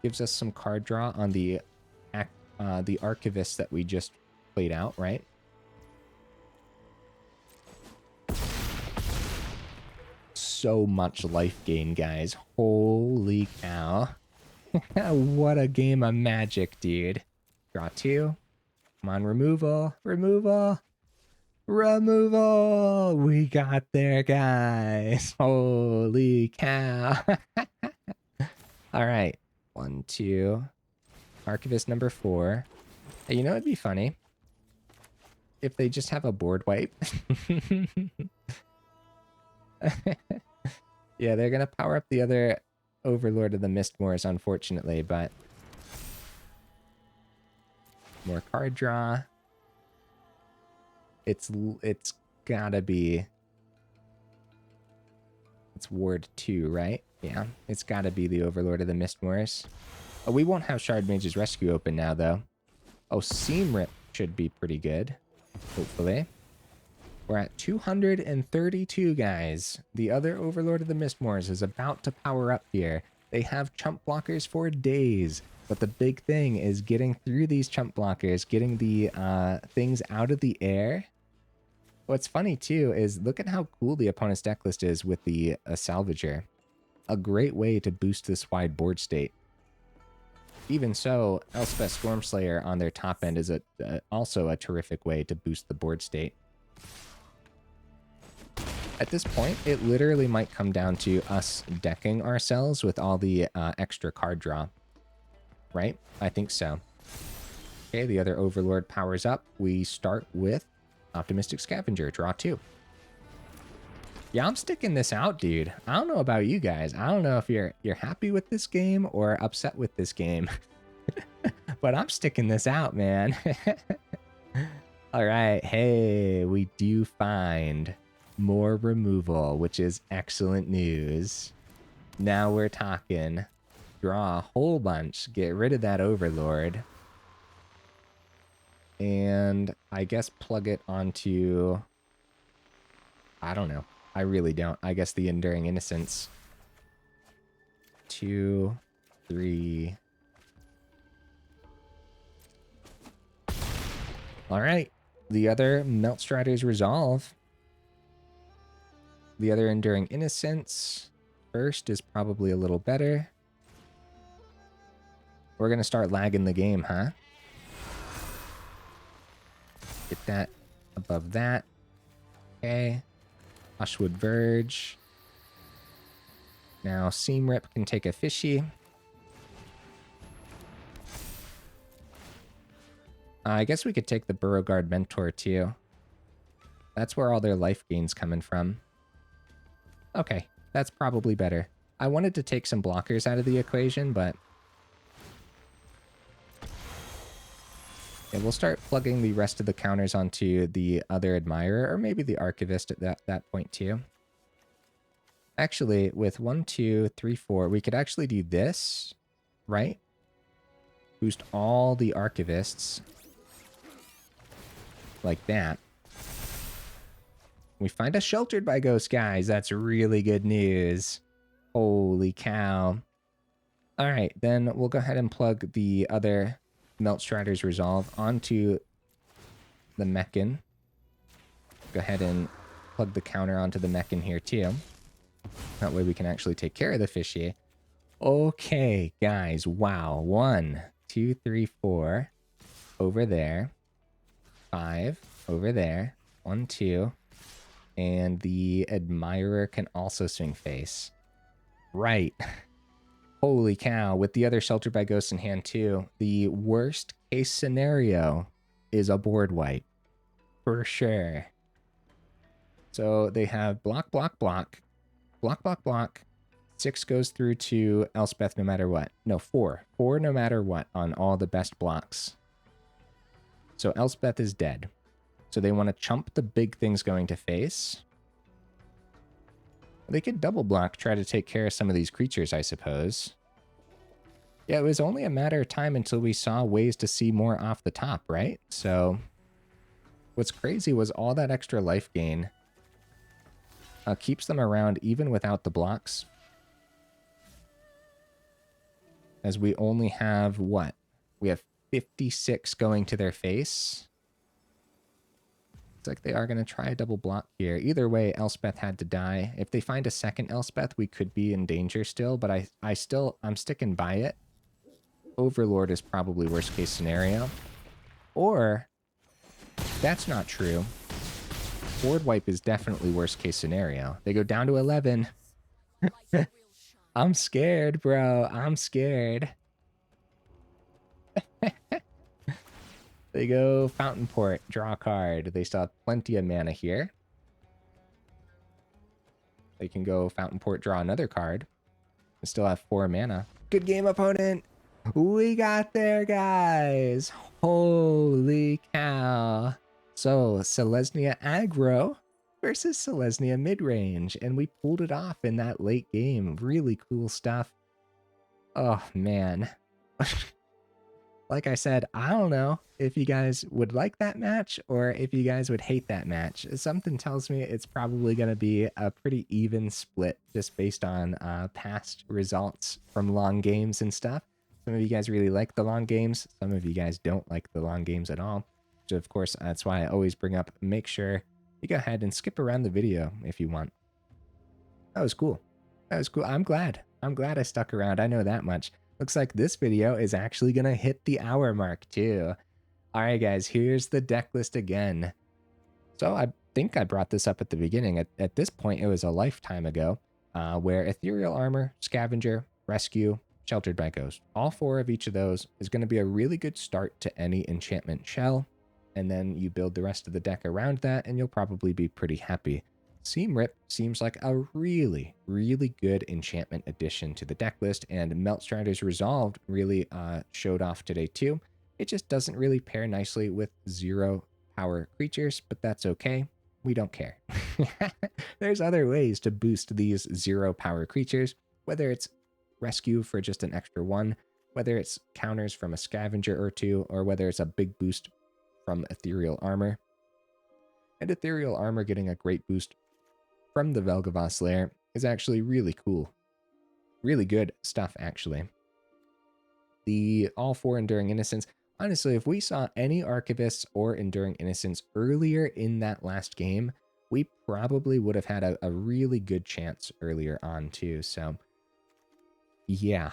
gives us some card draw on the Archivist that we just played out, right? So much life gain, guys. Holy cow. What a game of magic, dude. Draw 2. Come on, removal. We got there, guys. Holy cow. All right. 1, 2. Archivist number 4. Hey, you know, it'd be funny if they just have a board wipe. Yeah, they're going to power up the other Overlord of the Mistmoors, unfortunately, but more card draw. It's gotta be... It's Ward 2, right? Yeah, it's gotta be the Overlord of the Mistmoors. Oh, we won't have Shardmage's Rescue open now, though. Oh, Seam Rip should be pretty good, hopefully. We're at 232, guys. The other Overlord of the Mistmoors is about to power up here. They have chump blockers for days, but the big thing is getting through these chump blockers, getting the things out of the air. What's funny, too, is look at how cool the opponent's deck list is with the Salvager. A great way to boost this wide board state. Even so, Elspeth Stormslayer on their top end is also a terrific way to boost the board state. At this point, it literally might come down to us decking ourselves with all the extra card draw. Right? I think so. Okay, the other Overlord powers up. We start with Optimistic Scavenger, draw 2. Yeah, I'm sticking this out, dude. I don't know about you guys. I don't know if you're happy with this game or upset with this game. But I'm sticking this out, man. All right, hey, we do find more removal, which is excellent news. Now we're talking. Draw a whole bunch, get rid of that Overlord, and I guess plug it onto... I don't know. I really don't. I guess the Enduring Innocence. 2, 3... All right. The other Meltstrider's Resolve. The other Enduring Innocence. First is probably a little better. We're going to start lagging the game, huh? Get that above that. Okay. Hushwood Verge. Now Seam Rip can take a fishy. I guess we could take the Burrowguard Mentor too. That's where all their life gain's coming from. Okay, that's probably better. I wanted to take some blockers out of the equation, but... yeah, we'll start plugging the rest of the counters onto the other Admirer, or maybe the Archivist at that point too. Actually, with 1, 2, 3, 4, we could actually do this, right? Boost all the Archivists. Like that. We find us sheltered by Ghost, guys. That's really good news. Holy cow. All right, then we'll go ahead and plug the other Meltstrider's Resolve onto the Mechan. Go ahead and plug the counter onto the Mechan here too. That way we can actually take care of the fishy. Okay, guys. Wow. 1, 2, 3, 4. Over there. 5 over there. 1, 2. And the Admirer can also swing face. Right. Holy cow. With the other Sheltered by Ghosts in hand too, the worst case scenario is a board wipe. For sure. So they have block, block, block. Block, block, block. 6 goes through to Elspeth no matter what. No, 4. 4 no matter what on all the best blocks. So Elspeth is dead. So they want to chump the big things going to face. They could double block, try to take care of some of these creatures, I suppose. Yeah, it was only a matter of time until we saw ways to see more off the top, right? So what's crazy was all that extra life gain keeps them around even without the blocks. As we only have, what? We have 56 going to their face. It's like they are going to try a double block here. Either way, Elspeth had to die. If they find a second Elspeth, we could be in danger still, but I'm sticking by it. Overlord is probably worst case scenario. Or, that's not true. Board wipe is definitely worst case scenario. They go down to 11. I'm scared, bro. I'm scared. They go Fountain Port, draw a card. They still have plenty of mana here. They can go Fountain Port, draw another card. They still have 4 mana. Good game, opponent. We got there, guys. Holy cow. So, Selesnya Aggro versus Selesnya Midrange. And we pulled it off in that late game. Really cool stuff. Oh, man. Like I said, I don't know if you guys would like that match or if you guys would hate that match. Something tells me it's probably going to be a pretty even split just based on past results from long games and stuff. Some of you guys really like the long games. Some of you guys don't like the long games at all. So of course, that's why I always bring up, make sure you go ahead and skip around the video if you want. That was cool. That was cool. I'm glad I stuck around. I know that much. Looks like this video is actually going to hit the hour mark too. All right, guys, here's the deck list again. So I think I brought this up at the beginning. At this point, it was a lifetime ago, where Ethereal Armor, Scavenger, Rescue, Sheltered by Ghost. All 4 of each of those is going to be a really good start to any enchantment shell. And then you build the rest of the deck around that, and you'll probably be pretty happy. Seam Rip seems like a really, really good enchantment addition to the deck list, and Meltstrider's Resolved really showed off today too. It just doesn't really pair nicely with 0 power creatures, but that's okay. We don't care. There's other ways to boost these 0 power creatures, whether it's rescue for just an extra 1, whether it's counters from a scavenger or 2, or whether it's a big boost from Ethereal Armor. And Ethereal Armor getting a great boost from the Valgavoth Lair is actually really cool. Really good stuff, actually. The all 4 Enduring Innocence. Honestly, if we saw any Archivists or Enduring Innocence earlier in that last game, we probably would have had a really good chance earlier on too. So, yeah.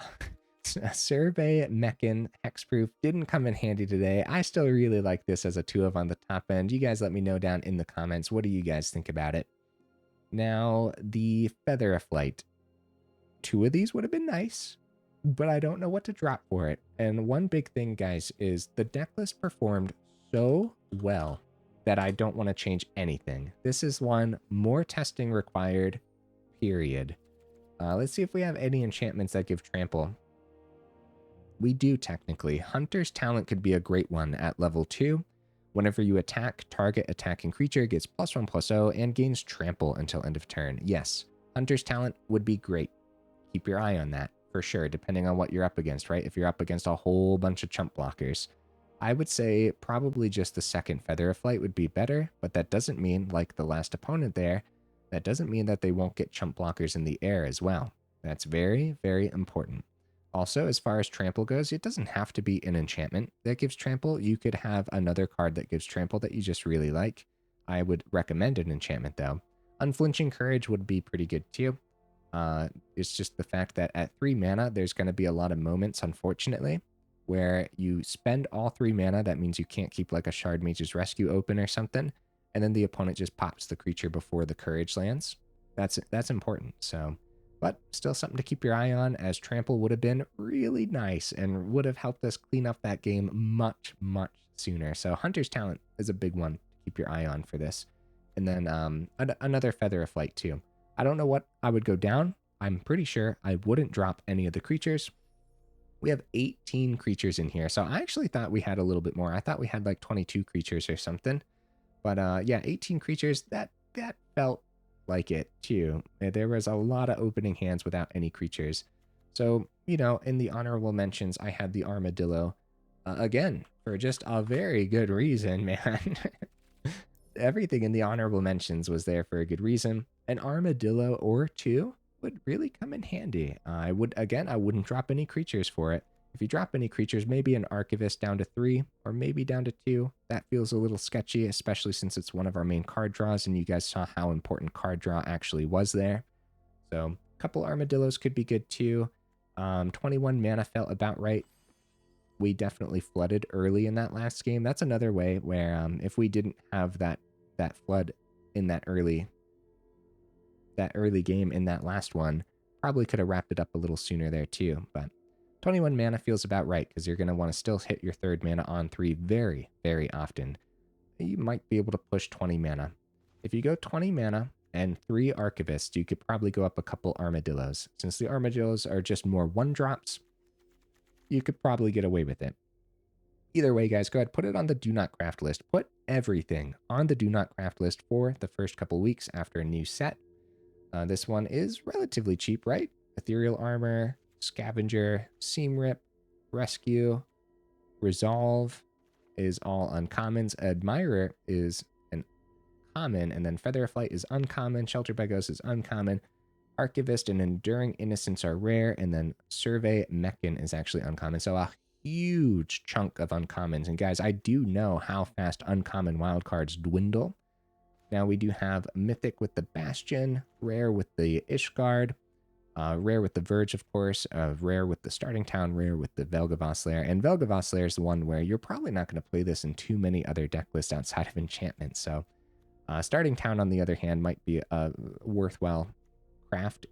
Survey Mechan Hexproof didn't come in handy today. I still really like this as a 2 of on the top end. You guys let me know down in the comments. What do you guys think about it? Now, the Feather of Flight. 2 of these would have been nice, but I don't know what to drop for it. And one big thing, guys, is the deck list performed so well that I don't want to change anything. This is one more testing required, period. Let's see if we have any enchantments that give trample. We do technically. Hunter's Talent could be a great one at level 2. Whenever you attack, target attacking creature gets +1/+0 and gains trample until end of turn. Yes, Hunter's Talent would be great. Keep your eye on that for sure, depending on what you're up against, right? If you're up against a whole bunch of chump blockers, I would say probably just the second Feather of Flight would be better, but that doesn't mean, like the last opponent there, that doesn't mean that they won't get chump blockers in the air as well. That's very, very important. Also, as far as trample goes, it doesn't have to be an enchantment that gives trample. You could have another card that gives trample that you just really like. I would recommend an enchantment, though. Unflinching Courage would be pretty good, too. It's just the fact that at 3 mana, there's going to be a lot of moments, unfortunately, where you spend all 3 mana. That means you can't keep like a Shardmage's Rescue open or something, and then the opponent just pops the creature before the Courage lands. That's important, so... But still something to keep your eye on, as trample would have been really nice and would have helped us clean up that game much, much sooner. So Hunter's Talent is a big one to keep your eye on for this. And then another Feather of Flight too. I don't know what I would go down. I'm pretty sure I wouldn't drop any of the creatures. We have 18 creatures in here, so I actually thought we had a little bit more. I thought we had like 22 creatures or something. But yeah, 18 creatures, that felt like it too. There was a lot of opening hands without any creatures. So, you know, in the honorable mentions, I had the Armadillo. Again, for just a very good reason, man. Everything in the honorable mentions was there for a good reason. An Armadillo or 2 would really come in handy. I wouldn't drop any creatures for it. If you drop any creatures, maybe an Archivist down to 3, or maybe down to 2. That feels a little sketchy, especially since it's one of our main card draws, and you guys saw how important card draw actually was there. So, a couple Armadillos could be good too. 21 mana felt about right. We definitely flooded early in that last game. That's another way where if we didn't have that flood in that early game in that last one, probably could have wrapped it up a little sooner there too, but 21 mana feels about right, because you're going to want to still hit your 3rd mana on 3 very, very often. You might be able to push 20 mana. If you go 20 mana and 3 Archivists, you could probably go up a couple Armadillos. Since the Armadillos are just more 1-drops, you could probably get away with it. Either way, guys, go ahead, put it on the Do Not Craft list. Put everything on the Do Not Craft list for the first couple weeks after a new set. This one is relatively cheap, right? Ethereal Armor, Scavenger, Seam Rip, Rescue, Resolve is all uncommons. Admirer is an common, and then Feather of Flight is uncommon. Shelter by Ghost is uncommon. Archivist and Enduring Innocence are rare, and then Survey Mechan is actually uncommon. So a huge chunk of uncommons. And guys, I do know how fast uncommon wildcards dwindle. Now we do have Mythic with the Bastion, Rare with the Ishgard, Rare with the Verge, of course, Rare with the Starting Town, Rare with the Valgavoth Lair. And Valgavoth Lair is the one where you're probably not going to play this in too many other deck lists outside of enchantment. So Starting Town, on the other hand, might be a worthwhile craft,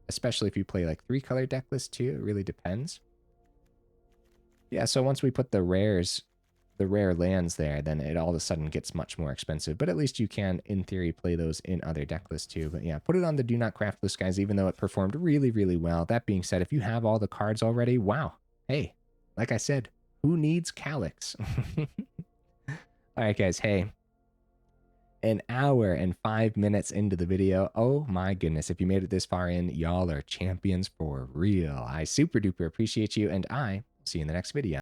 especially if you play like 3-color deck lists too. It really depends. Yeah, so once we put the rares, the rare lands there, then it all of a sudden gets much more expensive. But at least you can, in theory, play those in other deck lists too. But yeah, put it on the Do Not Craft list, guys, even though it performed really, really well. That being said, if you have all the cards already, wow. Hey, like I said, who needs Calyx? All right, guys, hey, an hour and 5 minutes into the video. Oh my goodness, if you made it this far in, y'all are champions for real. I super duper appreciate you, and I will see you in the next video.